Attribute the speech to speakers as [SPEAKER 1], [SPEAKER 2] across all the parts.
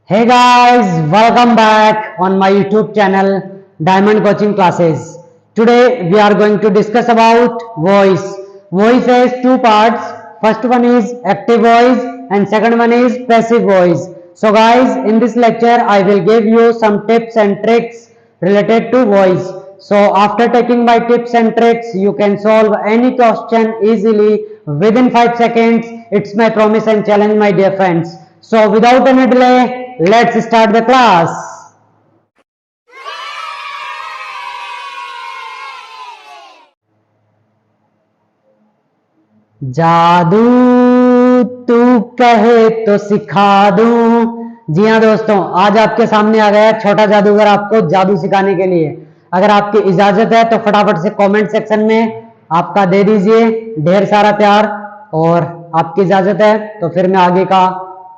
[SPEAKER 1] Hey guys, welcome back on my YouTube channel Diamond Coaching Classes. Today we are going to discuss about voice. Voice has two parts. First one is active voice and second one is passive voice. So guys, in this lecture I will give you some tips and tricks related to voice. So after taking my tips and tricks, you can solve any question easily within 5 seconds. It's my promise and challenge, my dear friends. So without any delay, let's start the class. जादू तू कहे तो सिखा दूं। जी हाँ दोस्तों, आज आपके सामने आ गया छोटा जादूगर आपको जादू सिखाने के लिए। अगर आपकी इजाजत है तो फटाफट से कमेंट सेक्शन में आपका दे दीजिए ढेर सारा प्यार, और आपकी इजाजत है तो फिर मैं आगे का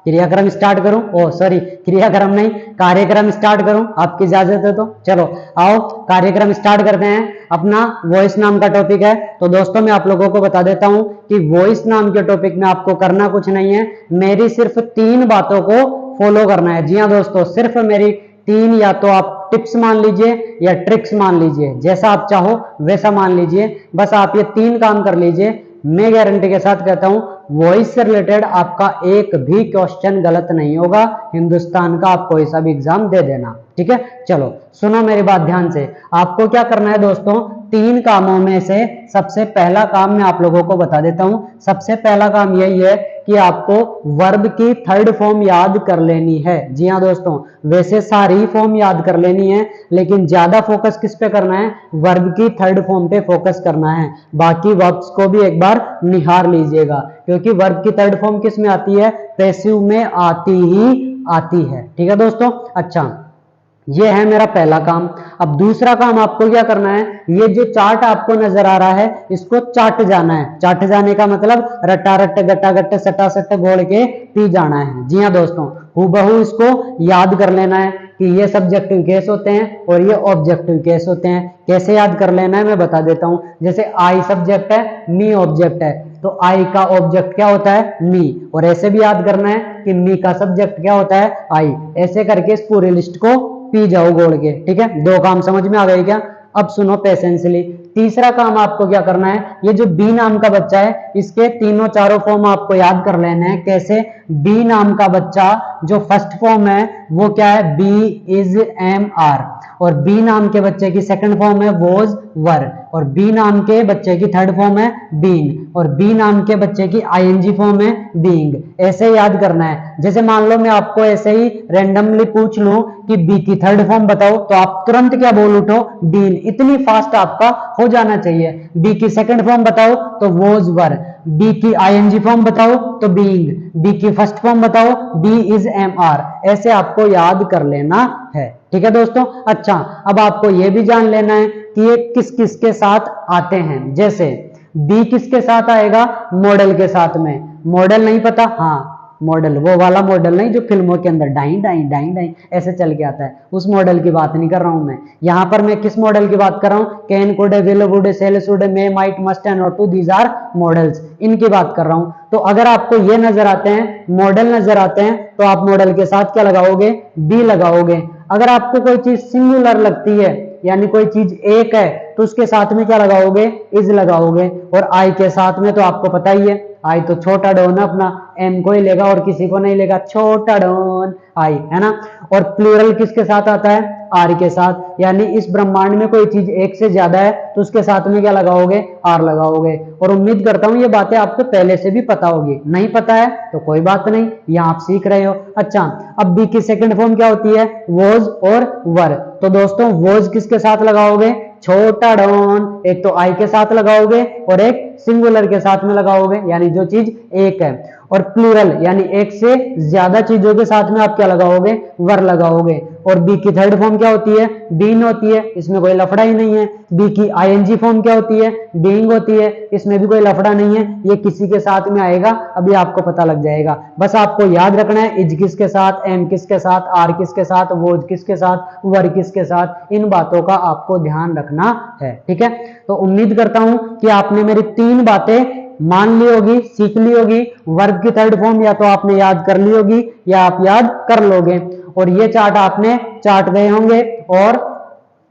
[SPEAKER 1] क्रियाक्रम स्टार्ट करूं। ओ सॉरी, क्रियाक्रम नहीं, कार्यक्रम स्टार्ट करूं। आपकी इजाजत है तो चलो आओ कार्यक्रम स्टार्ट करते हैं। अपना वॉइस नाम का टॉपिक है। तो दोस्तों मैं आप लोगों को बता देता हूं कि वॉइस नाम के टॉपिक में आपको करना कुछ नहीं है, मेरी सिर्फ 3 बातों को फॉलो करना है। जी हाँ दोस्तों, सिर्फ मेरी 3, या तो आप टिप्स मान लीजिए या ट्रिक्स मान लीजिए, जैसा आप चाहो वैसा मान लीजिए। बस आप ये 3 काम कर लीजिए। मैं गारंटी के साथ कहता हूं वॉइस से रिलेटेड आपका एक भी क्वेश्चन गलत नहीं होगा। हिंदुस्तान का आप कोई सा भी एग्जाम दे देना, ठीक है। चलो सुनो मेरी बात ध्यान से। आपको क्या करना है दोस्तों, 3 कामों में से सबसे पहला काम मैं आप लोगों को बता देता हूं। सबसे पहला काम यही है कि आपको वर्ब की 3rd फॉर्म याद कर लेनी है। जी हाँ दोस्तों, वैसे सारी फॉर्म याद कर लेनी है, लेकिन ज्यादा फोकस किस पे करना है, वर्ब की 3rd फॉर्म पे फोकस करना है। बाकी वर्ब्स को भी एक बार निहार लीजिएगा, क्योंकि वर्ब की 3rd फॉर्म किस में आती है, पैसिव में आती ही आती है। ठीक है दोस्तों। अच्छा, ये है मेरा पहला काम। अब दूसरा काम आपको क्या करना है, ये जो चार्ट आपको नजर आ रहा है इसको चाट जाना है। चाट जाने का मतलब रट्टा रट्टे गट्टा गट्टे सट्टा सट्टे घोल के पी जाना है। जी हाँ दोस्तों, हूबहू इसको याद कर लेना है कि ये सब्जेक्टिव केस होते हैं और ये ऑब्जेक्टिव केस होते हैं। कैसे याद कर लेना है मैं बता देता हूं। जैसे आई सब्जेक्ट है, मी ऑब्जेक्ट है, तो आई का ऑब्जेक्ट क्या होता है, मी। और ऐसे भी याद करना है कि मी का सब्जेक्ट क्या होता है, आई। ऐसे करके इस पूरी लिस्ट को पी जाओ गोल के। ठीक है, 2 काम समझ में आ गए क्या। अब सुनो पेशेंसली। तीसरा काम आपको क्या करना है, ये जो बी नाम का बच्चा है इसके तीनों चारों फॉर्म आपको याद कर लेने हैं। कैसे, बी नाम का बच्चा जो फर्स्ट फॉर्म है वो क्या है, बी इज एम आर, और बी नाम के बच्चे की सेकंड फॉर्म है वॉज वर, और बी नाम के बच्चे की 3rd फॉर्म है बीन, और बी नाम के बच्चे की आईएनजी फॉर्म है बीइंग। ऐसे याद करना है। जैसे मान लो मैं आपको ऐसे ही रैंडमली पूछ लूं कि बी की 3rd फॉर्म बताओ, तो आप तुरंत क्या बोल उठो, बीन। इतनी फास्ट आपका हो जाना चाहिए। बी की 2nd फॉर्म बताओ तो वॉज वर, बी की आईएनजी फॉर्म बताओ तो बीइंग, बी की 1st फॉर्म बताओ बी इज एम आर। ऐसे आपको याद कर लेना है। ठीक है दोस्तों। अच्छा, अब आपको यह भी जान लेना है कि ये किस किस के साथ आते हैं। जैसे बी किसके साथ आएगा, मॉडल के साथ में। मॉडल नहीं पता, हाँ मॉडल, वो वाला मॉडल नहीं जो फिल्मों के अंदर डाई डाई डाई डाई ऐसे चल के आता है, उस मॉडल की बात नहीं कर रहा हूं मैं। यहां पर मैं किस मॉडल की बात कर रहा हूं, can could will would shall should may might must and ought to, these are modals, इनकी बात कर रहा हूं। तो अगर आपको ये नजर आते हैं, मॉडल नजर आते हैं, तो आप मॉडल के साथ क्या लगाओगे, बी लगाओगे। अगर आपको कोई चीज सिंगुलर लगती है, यानी कोई चीज एक है, तो उसके साथ में क्या लगाओगे, इज लगाओगे। और आई के साथ में तो आपको पता ही है, आई तो छोटा डॉन अपना, एम को ही लेगा और किसी को नहीं लेगा, छोटा डॉन आई, है ना। और प्लूरल किसके साथ आता है, आर के साथ। यानी इस ब्रह्मांड में कोई चीज एक से ज्यादा है तो उसके साथ में क्या लगाओगे, आर लगाओगे। और उम्मीद करता हूं ये बातें आपको पहले से भी पता होगी। नहीं पता है तो कोई बात नहीं, यहां आप सीख रहे हो। अच्छा, अब बी की 2nd फॉर्म क्या होती है, वॉज और वर। तो दोस्तों वॉज किसके साथ लगाओगे, छोटा डॉन। एक तो आई के साथ लगाओगे और एक सिंगुलर के साथ में लगाओगे, यानी जो चीज एक है। और प्लूरल यानी एक से ज्यादा चीजों के साथ में आप क्या लगाओगे, वर लगाओगे। और बी की 3rd फॉर्म क्या होती है, बीन होती है, इसमें कोई लफड़ा ही नहीं है। बी की आईएनजी फॉर्म क्या होती है, बीइंग होती है, इसमें भी कोई लफड़ा नहीं है। ये किसी के साथ में आएगा, अभी आपको पता लग जाएगा। बस आपको याद रखना है इज किसके साथ, एम किसके साथ, आर किसके साथ, वोज किसके साथ, वर किसके साथ। इन बातों का आपको ध्यान रखना है। ठीक है, तो उम्मीद करता हूं कि आपने मेरी 3 बातें मान ली होगी, सीख ली होगी। वर्ब की थर्ड फॉर्म या तो आपने याद कर ली होगी या आप याद कर लोगे, और ये चार्ट आपने चार्ट गए होंगे, और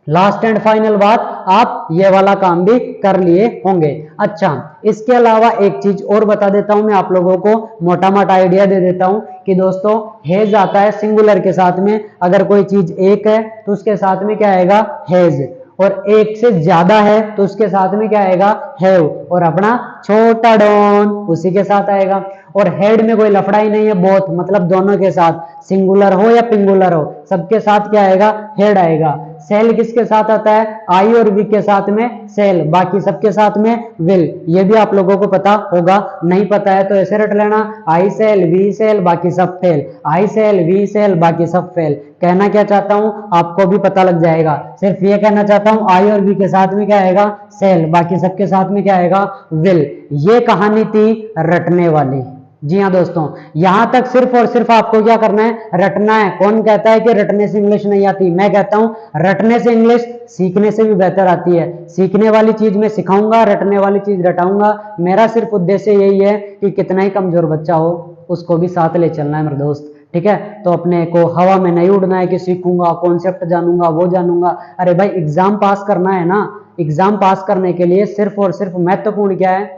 [SPEAKER 1] लास्ट एंड फाइनल बात, आप ये वाला काम भी कर लिए होंगे। अच्छा, इसके अलावा एक चीज और बता देता हूं मैं आप लोगों को, मोटा मोटा आइडिया दे देता हूं कि दोस्तों हैज आता है सिंगुलर के साथ में। अगर कोई चीज एक है तो उसके साथ में क्या आएगा, हैज, और एक से ज्यादा है तो उसके साथ में क्या आएगा, हैव, और अपना छोटा डॉन उसी के साथ आएगा। और हेड में कोई लफड़ा ही नहीं है, बोथ मतलब दोनों के साथ, सिंगुलर हो या पिंगुलर हो, सबके साथ क्या आएगा, हेड आएगा। सेल किसके साथ आता है, आई और वी के साथ में सेल, बाकी सबके साथ में विल। ये भी आप लोगों को पता होगा, नहीं पता है तो ऐसे रट लेना, आई सेल वी सेल बाकी सब fail, I shall we shall बाकी सब फेल। कहना क्या चाहता हूं आपको भी पता लग जाएगा, सिर्फ ये कहना चाहता हूं आई और वी के साथ में क्या आएगा, सेल, बाकी सबके साथ में क्या आएगा, विल। ये कहानी थी रटने वाली। जी हाँ दोस्तों, यहां तक सिर्फ और सिर्फ आपको क्या करना है, रटना है। कौन कहता है कि रटने से इंग्लिश नहीं आती, मैं कहता हूं रटने से इंग्लिश सीखने से भी बेहतर आती है। सीखने वाली चीज मैं सिखाऊंगा, रटने वाली चीज रटाऊंगा। मेरा सिर्फ उद्देश्य यही है कि कितना ही कमजोर बच्चा हो उसको भी साथ ले चलना है मेरे दोस्त, ठीक है। तो अपने को हवा में नहीं उड़ना है कि सीखूंगा, कॉन्सेप्ट जानूंगा, वो जानूंगा। अरे भाई एग्जाम पास करना है ना, एग्जाम पास करने के लिए सिर्फ और सिर्फ महत्वपूर्ण क्या है,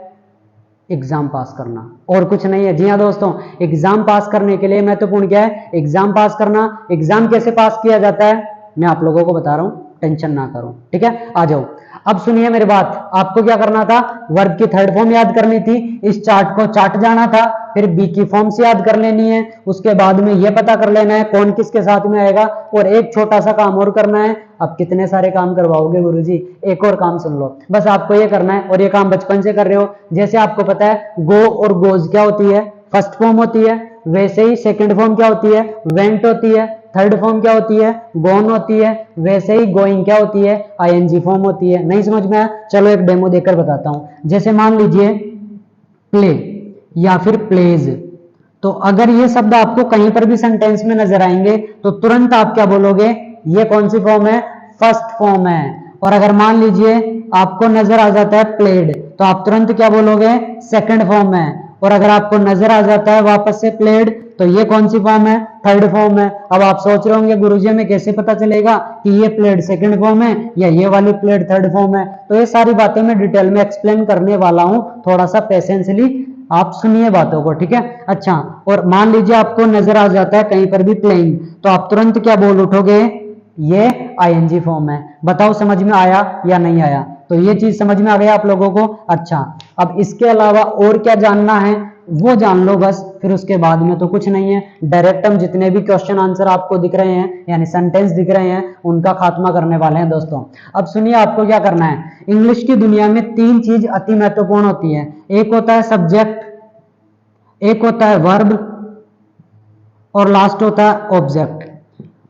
[SPEAKER 1] एग्जाम पास करना, और कुछ नहीं है। जी हाँ दोस्तों, एग्जाम पास करने के लिए महत्वपूर्ण क्या है, एग्जाम पास करना। एग्जाम कैसे पास किया जाता है मैं आप लोगों को बता रहा हूं, टेंशन ना करो, ठीक है। आ जाओ, अब सुनिए मेरी बात, आपको क्या करना था, वर्ब की थर्ड फॉर्म याद करनी थी, इस चार्ट को चार्ट जाना था, फिर बी की फॉर्म से याद कर लेनी है, उसके बाद में यह पता कर लेना है कौन किसके साथ में आएगा, और एक छोटा सा काम और करना है। अब कितने सारे काम करवाओगे गुरुजी, एक और काम सुन लो, बस आपको ये करना है, और ये काम बचपन से कर रहे हो। जैसे आपको पता है गो और गोज क्या होती है, फर्स्ट फॉर्म होती है, वैसे ही सेकंड फॉर्म क्या होती है, वेंट होती है, थर्ड फॉर्म क्या होती है, गोन होती है, वैसे ही गोइंग क्या होती है, आईएनजी फॉर्म होती है। नहीं समझ में आया, चलो एक डेमो देकर बताता हूं। जैसे मान लीजिए प्ले या फिर प्लेज, तो अगर ये शब्द आपको कहीं पर भी सेंटेंस में नजर आएंगे तो तुरंत आप क्या बोलोगे, ये कौन सी फॉर्म है, फर्स्ट फॉर्म है। और अगर मान लीजिए आपको नजर आ जाता है प्लेड, तो आप तुरंत क्या बोलोगे, सेकंड फॉर्म है। और अगर आपको नजर आ जाता है वापस से प्लेड, तो ये कौन सी फॉर्म है, थर्ड फॉर्म है। अब आप सोच रहे होंगे गुरुजी हमें कैसे पता चलेगा कि ये प्लेड सेकंड फॉर्म है या ये वाली प्लेड थर्ड फॉर्म है। तो ये सारी बातें मैं डिटेल में एक्सप्लेन करने वाला हूं, थोड़ा सा पेशेंसली आप सुनिए बातों को, ठीक है। अच्छा, और मान लीजिए आपको नजर आ जाता है कहीं पर भी प्लेइंग, तो आप तुरंत क्या बोल उठोगे, ये आईएनजी फॉर्म है। बताओ समझ में आया या नहीं आया, तो ये चीज समझ में आ गया आप लोगों को। अच्छा, अब इसके अलावा और क्या जानना है वो जान लो बस, फिर उसके बाद में तो कुछ नहीं है। डायरेक्ट हम जितने भी क्वेश्चन आंसर आपको दिख रहे हैं यानी सेंटेंस दिख रहे हैं उनका खात्मा करने वाले हैं दोस्तों। अब सुनिए आपको क्या करना है, इंग्लिश की दुनिया में तीन चीज अति महत्वपूर्ण होती है, एक होता है सब्जेक्ट, एक होता है वर्ब, और लास्ट होता है ऑब्जेक्ट।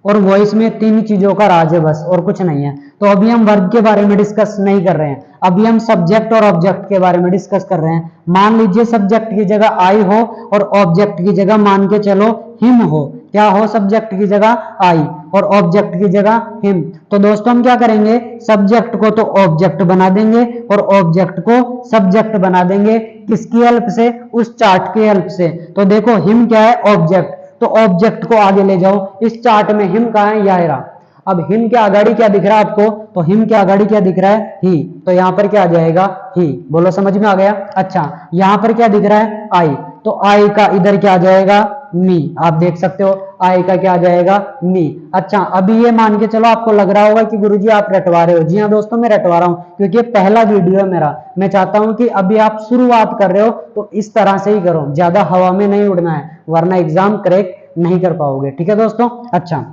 [SPEAKER 1] और वॉइस में तीन चीजों का राज है बस, और कुछ नहीं है। तो अभी हम वर्ब के बारे में डिस्कस नहीं कर रहे हैं, अभी हम सब्जेक्ट और ऑब्जेक्ट के बारे में डिस्कस कर रहे हैं। मान लीजिए सब्जेक्ट की जगह आई हो और ऑब्जेक्ट की जगह मान के चलो हिम हो। क्या हो, सब्जेक्ट की जगह आई और ऑब्जेक्ट की जगह हिम। तो दोस्तों हम क्या करेंगे, सब्जेक्ट को तो ऑब्जेक्ट बना देंगे और ऑब्जेक्ट को सब्जेक्ट बना देंगे। किसकी हेल्प से, उस चार्ट की हेल्प से। तो देखो हिम क्या है, ऑब्जेक्ट, तो ऑब्जेक्ट को आगे ले जाओ। इस चार्ट में हिम कहां है, यह रहा। अब हिम के आगाड़ी क्या दिख रहा है आपको, तो हिम के आगाड़ी क्या दिख रहा है, ही, तो यहां पर क्या आ जाएगा, ही। बोलो समझ में आ गया। अच्छा, यहां पर क्या दिख रहा है, आई, तो आई का इधर क्या आ जाएगा, मी। आप देख सकते हो आई का क्या आ जाएगा, मी। अच्छा, अभी ये मान के चलो आपको लग रहा होगा कि गुरुजी आप रटवा रहे हो। जी हाँ दोस्तों, मैं रटवा रहा हूं क्योंकि ये पहला वीडियो है मेरा। मैं चाहता हूं कि अभी आप शुरुआत कर रहे हो तो इस तरह से ही करो, ज्यादा हवा में नहीं उड़ना है वरना एग्जाम क्रैक नहीं कर पाओगे, ठीक है दोस्तों। अच्छा,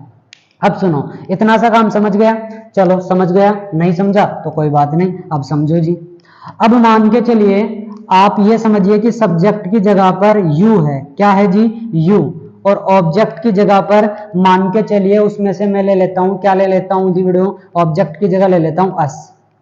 [SPEAKER 1] अब सुनो, इतना सा काम समझ गया, चलो समझ गया, नहीं समझा तो कोई बात नहीं, अब समझो जी। अब मान के चलिए आप ये समझिए कि सब्जेक्ट की जगह पर यू है, क्या है जी, यू। और ऑब्जेक्ट की जगह पर मान के चलिए उसमें से मैं ले लेता हूं, क्या ले लेता हूं जी वीडियो, ऑब्जेक्ट की जगह ले लेता हूं अस।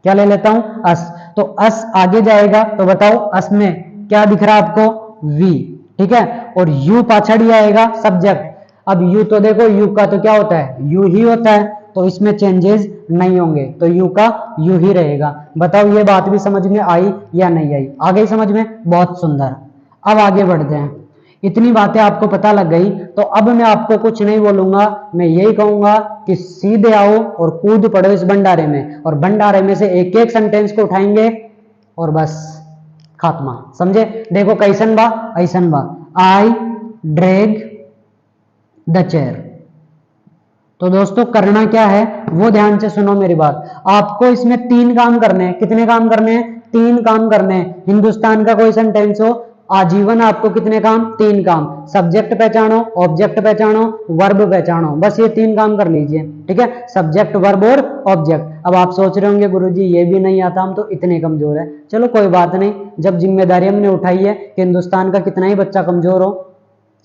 [SPEAKER 1] क्या ले लेता हूं, अस। तो अस आगे जाएगा तो बताओ अस में क्या दिख रहा है आपको, वी, ठीक है। और यू पाछड़ ही आएगा, सब्जेक्ट। अब यू तो देखो, यू का तो क्या होता है, यू ही होता है, तो इसमें चेंजेस नहीं होंगे, तो यू का यू ही रहेगा। बताओ ये बात भी समझ में आई या नहीं आई? आ गई समझ में? बहुत सुंदर। अब आगे बढ़ते हैं। इतनी बातें आपको पता लग गई तो अब मैं आपको कुछ नहीं बोलूंगा, मैं यही कहूंगा कि सीधे आओ और कूद पड़ो इस भंडारे में, और भंडारे में से एक एक सेंटेंस को उठाएंगे और बस खात्मा। समझे? देखो कैसन बा, ऐसन बा। आई ड्रैग द चेयर। तो दोस्तों करना क्या है वो ध्यान से सुनो मेरी बात। आपको इसमें 3 काम करने हैं। कितने काम करने हैं? 3 काम करने हैं। हिंदुस्तान का कोई सेंटेंस हो, आजीवन आपको कितने काम? 3 काम। सब्जेक्ट पहचानो, ऑब्जेक्ट पहचानो, वर्ब पहचानो, बस ये 3 काम कर लीजिए। ठीक है? सब्जेक्ट, वर्ब और ऑब्जेक्ट। अब आप सोच रहे होंगे गुरुजी ये भी नहीं आता, हम तो इतने कमजोर है। चलो कोई बात नहीं, जब जिम्मेदारी हमने उठाई है कि हिंदुस्तान का कितना ही बच्चा कमजोर हो,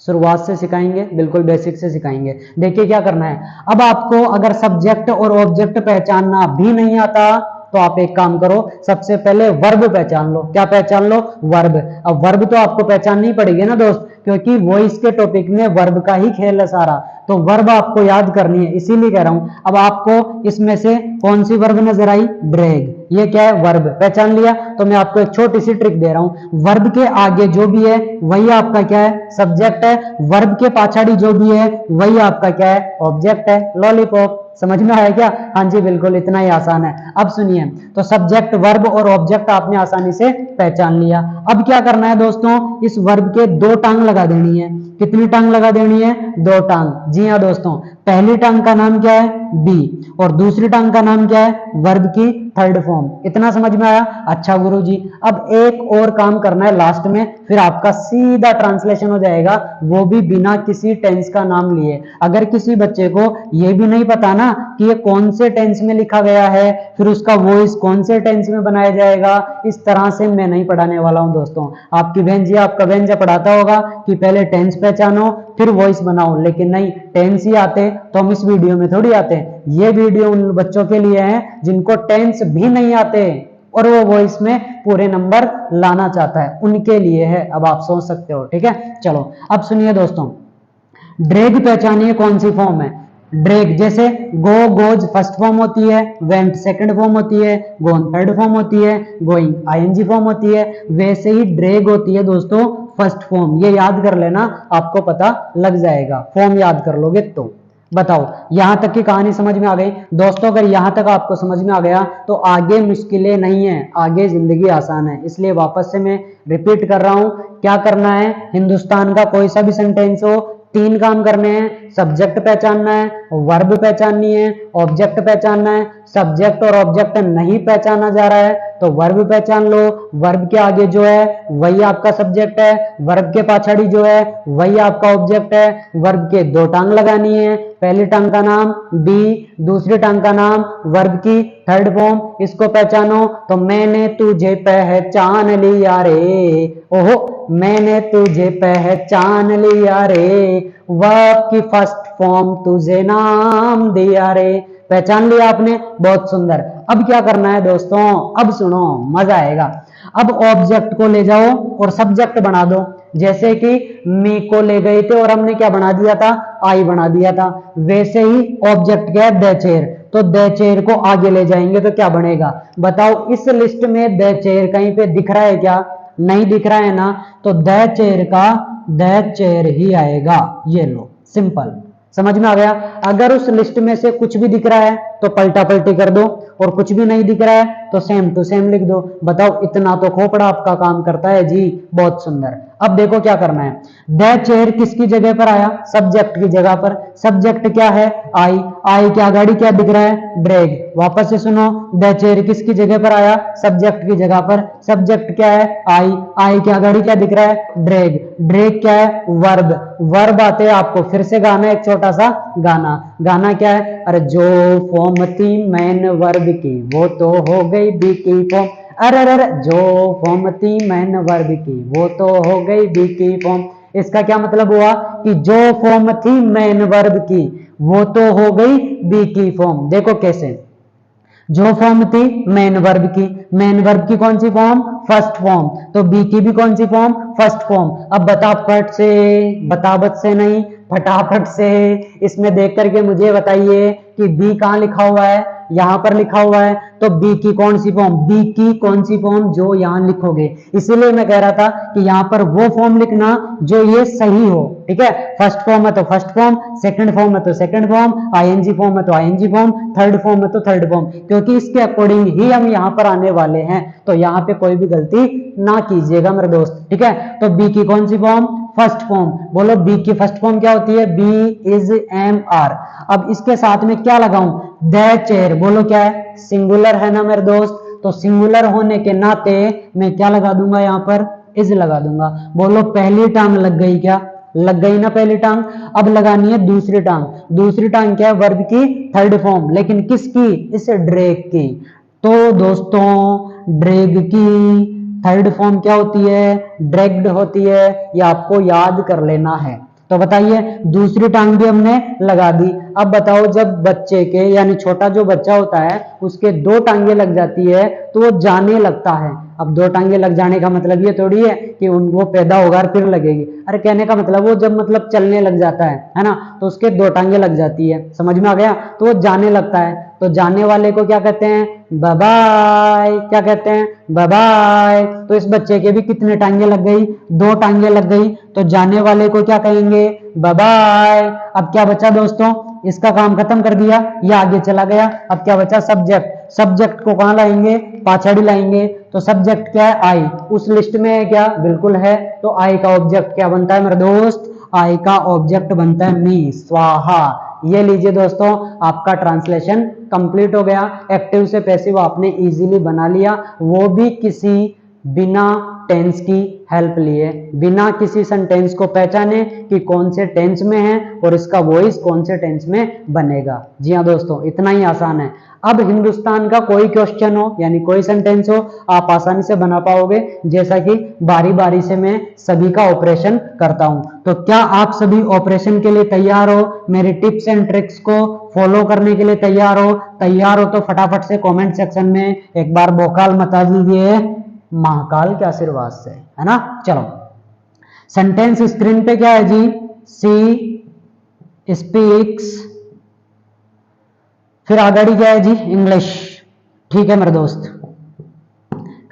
[SPEAKER 1] शुरुआत से सिखाएंगे, बिल्कुल बेसिक से सिखाएंगे। देखिए क्या करना है। अब आपको अगर सब्जेक्ट और ऑब्जेक्ट पहचानना भी नहीं आता तो आप एक काम करो, सबसे पहले वर्ब पहचान लो। क्या पहचान लो? वर्ब। अब वर्ब तो आपको पहचाननी पड़ेगी ना दोस्त, क्योंकि वॉइस के टॉपिक में वर्ब का ही खेल है सारा, तो वर्ब आपको याद करनी है, इसीलिए कह रहा हूं। अब आपको इसमें से कौन सी वर्ब नजर आई? ड्रैग। ये क्या है? वर्ब। पहचान लिया? तो मैं आपको एक छोटी सी ट्रिक दे रहा हूं। वर्ब के आगे जो भी है वही आपका क्या है? सब्जेक्ट है। वर्ब के पाछाड़ी जो भी है वही आपका क्या है? ऑब्जेक्ट है। लॉलीपॉप। समझ में आया क्या? हाँ जी बिल्कुल, इतना ही आसान है। अब सुनिए, तो सब्जेक्ट, वर्ब और ऑब्जेक्ट आपने आसानी से पहचान लिया। अब क्या करना है दोस्तों? इस वर्ब के 2 टांग लगा देनी है। कितनी टांग लगा देनी है? 2 टांग। जी हाँ दोस्तों, पहली टांग का नाम क्या है? बी, और दूसरी टांग का नाम क्या है? वर्ब की थर्ड फॉर्म। इतना समझ में आया? अच्छा गुरुजी, अब एक और काम करना है लास्ट में, फिर आपका सीधा ट्रांसलेशन हो जाएगा, वो भी बिना किसी टेंस का नाम लिए। अगर किसी बच्चे को ये भी नहीं पता ना कि ये कौन से टेंस में लिखा गया है, फिर उसका वॉइस कौन से टेंस में बनाया जाएगा, इस तरह से मैं नहीं पढ़ाने वाला हूं दोस्तों। आपकी बहन जी, आपका बहन जी पढ़ाता होगा कि पहले टेंस पहचानो फिर वॉइस बनाओ, लेकिन नहीं, टेंस ही आते तो हम इस वीडियो में थोड़ी आते हैं। ये वीडियो उन बच्चों के लिए है जिनको टेंस भी नहीं आते और वो वॉइस में पूरे नंबर लाना चाहता है, उनके लिए है। अब आप सोच सकते हो। ठीक है? चलो अब सुनिए दोस्तों, ड्रैग पहचानिए कौन सी फॉर्म है। ड्रैग जैसे गो, गोज फर्स्ट फॉर्म होती है, वेंट सेकंड फॉर्म होती है, गोन थर्ड फॉर्म होती है, गोइंग आईएनजी फॉर्म होती है, वैसे ही ड्रैग होती है दोस्तों फर्स्ट फॉर्म। ये याद कर लेना, आपको पता लग जाएगा, फॉर्म याद कर लोगे तो। बताओ यहां तक की कहानी समझ में आ गई दोस्तों? अगर यहां तक आपको समझ में आ गया तो आगे मुश्किलें नहीं है, आगे जिंदगी आसान है। इसलिए वापस से मैं रिपीट कर रहा हूं, क्या करना है? हिंदुस्तान का कोई सा भी सेंटेंस हो, 3 काम करने हैं। सब्जेक्ट पहचानना है, वर्ब पहचाननी है, ऑब्जेक्ट पहचानना है। सब्जेक्ट और ऑब्जेक्ट नहीं पहचाना जा रहा है तो वर्ब पहचान लो। वर्ब के आगे जो है वही आपका सब्जेक्ट है, वर्ब के पाछड़ी जो है वही आपका ऑब्जेक्ट है। वर्ब के 2 टांग लगानी है, पहली टांग का नाम बी, दूसरी टांग का नाम वर्ब की थर्ड फॉर्म। इसको पहचानो तो मैंने तुझे पहचान लिया रे, ओहो मैंने तुझे पहचान लिया रे, वर्ब की फर्स्ट फॉर्म तुझे नाम दिया रे। पहचान लिया आपने? बहुत सुंदर। अब क्या करना है दोस्तों? अब सुनो, मजा आएगा। अब ऑब्जेक्ट को ले जाओ और सब्जेक्ट बना दो। जैसे कि मी को ले गए थे और हमने क्या बना दिया था? आई बना दिया था। वैसे ही ऑब्जेक्ट क्या है? द चेयर, तो द चेयर को आगे ले जाएंगे तो क्या बनेगा? बताओ इस लिस्ट में द चेयर कहीं पे दिख रहा है क्या? नहीं दिख रहा है ना, तो द चेयर का द चेयर ही आएगा। ये लो, सिंपल। समझ में आ गया? अगर उस लिस्ट में से कुछ भी दिख रहा है तो पलटा पलटी कर दो, और कुछ भी नहीं दिख रहा है तो सेम टू सेम लिख दो। बताओ इतना तो खोपड़ा आपका काम करता है जी। बहुत सुंदर। अब देखो क्या करना है। द चेयर किसकी जगह पर आया? सब्जेक्ट की जगह पर। सब्जेक्ट क्या है? आई। आई के आगे क्या दिख रहा है? ड्रैग। वापस से सुनो, द चेयर किसकी जगह पर आया? सब्जेक्ट की जगह पर। सब्जेक्ट क्या है? आई। आई के आगे क्या दिख रहा है? ड्रैग। ड्रैग क्या है? वर्ब। वर्ब आते हैं आपको फिर से गाना, एक छोटा सा गाना। गाना क्या है? अरे जो फॉर्म थी मैन वर्ब की वो तो हो गई बी की फॉर्म। अरे अरे जो फॉर्म थी मैन वर्ब की वो तो हो गई बी की फॉर्म। इसका क्या मतलब हुआ कि जो फॉर्म थी मैन वर्ब की वो तो हो गई बी की फॉर्म। देखो कैसे, जो फॉर्म थी मेन वर्ब की, मेन वर्ब की कौन सी फॉर्म? फर्स्ट फॉर्म, तो बी की भी कौन सी फॉर्म? First form. अब बताफट से, बतावत से नहीं, फटाफट से इसमें देख करके मुझे बताइए कि बी कहाँ लिखा हुआ है, यहां पर लिखा हुआ है, तो बी की कौन सी फॉर्म, बी की कौन सी फॉर्म, जो यहां लिखोगे। इसीलिए मैं कह रहा था कि यहां पर वो फॉर्म लिखना जो ये सही हो, ठीक है। फर्स्ट फॉर्म है तो फर्स्ट फॉर्म, सेकंड फॉर्म है तो सेकंड फॉर्म, आईएनजी फॉर्म है तो आईएनजी फॉर्म, थर्ड फॉर्म है तो थर्ड फॉर्म, क्योंकि इसके अकॉर्डिंग ही हम यहां पर आने वाले हैं। तो यहां पे कोई भी गलती ना कीजिएगा मेरे दोस्त, ठीक है। तो बी की कौन सी फॉर्म, फर्स्ट फॉर्म। बोलो बी की फर्स्ट फॉर्म क्या होती है, बी इज एम आर। अब इसके साथ में क्या लगाऊं, द चेयर। बोलो क्या है, सिंगुलर है ना मेरे दोस्त, तो सिंगुलर होने के नाते मैं क्या लगा दूंगा, यहां पर इज लगा दूंगा। बोलो पहली टांग लग गई क्या, लग गई ना पहली टांग। अब लगानी है दूसरी टांग। दूसरी टांग क्या है, वर्ब की थर्ड फॉर्म, लेकिन किसकी, इस ड्रैग की। तो दोस्तों ड्रैग की थर्ड फॉर्म क्या होती है, ड्रैग्ड होती है। ये आपको याद कर लेना है। तो बताइए, दूसरी टांग भी हमने लगा दी। अब बताओ, जब बच्चे के यानी छोटा जो बच्चा होता है उसके दो टांगे लग जाती है तो वो जाने लगता है। अब दो टांगे लग जाने का मतलब ये थोड़ी है कि वो पैदा होगा और फिर लगेगी। अरे कहने का मतलब वो जब मतलब चलने लग जाता है ना, तो उसके दो टांगे लग जाती है, समझ में आ गया। तो वो जाने लगता है, तो जाने वाले को क्या कहते हैं, बाय बाय। क्या कहते हैं, बाय बाय। तो इस बच्चे के भी कितने टांगे लग गई, दो टांगे लग गई, तो जाने वाले को क्या कहेंगे, बाय बाय। अब क्या बचा दोस्तों, इसका काम खत्म कर दिया, ये आगे चला गया। अब क्या बचा, सब्जेक्ट। सब्जेक्ट को कहां लाएंगे, पाछड़ी लाएंगे। तो सब्जेक्ट क्या है, आई। उस लिस्ट में है क्या, बिल्कुल है। तो आई का ऑब्जेक्ट क्या बनता है मेरे दोस्त, आई का ऑब्जेक्ट बनता है मी, स्वाहा। ये लीजिए दोस्तों, आपका ट्रांसलेशन कंप्लीट हो गया। एक्टिव से पैसिव आपने इजीली बना लिया, वो भी किसी बिना टेंस की हेल्प लिए, बिना किसी सेंटेंस को पहचाने कि कौन से टेंस में है और इसका वॉइस कौन से टेंस में बनेगा। जी हाँ दोस्तों, इतना ही आसान है। अब हिंदुस्तान का कोई क्वेश्चन हो यानी कोई सेंटेंस हो, आप आसानी से बना पाओगे, जैसा कि बारी बारी से मैं सभी का ऑपरेशन करता हूं। तो क्या आप सभी ऑपरेशन के लिए तैयार हो, मेरे टिप्स एंड ट्रिक्स को फॉलो करने के लिए तैयार हो? तैयार हो तो फटाफट से कमेंट सेक्शन में एक बार भोकाल मचा दीजिए, महाकाल के आशीर्वाद से, है ना। चलो, सेंटेंस स्क्रीन पे क्या है जी, सी स्पीक्स, फिर आगे क्या है जी, इंग्लिश। ठीक है मेरे दोस्त,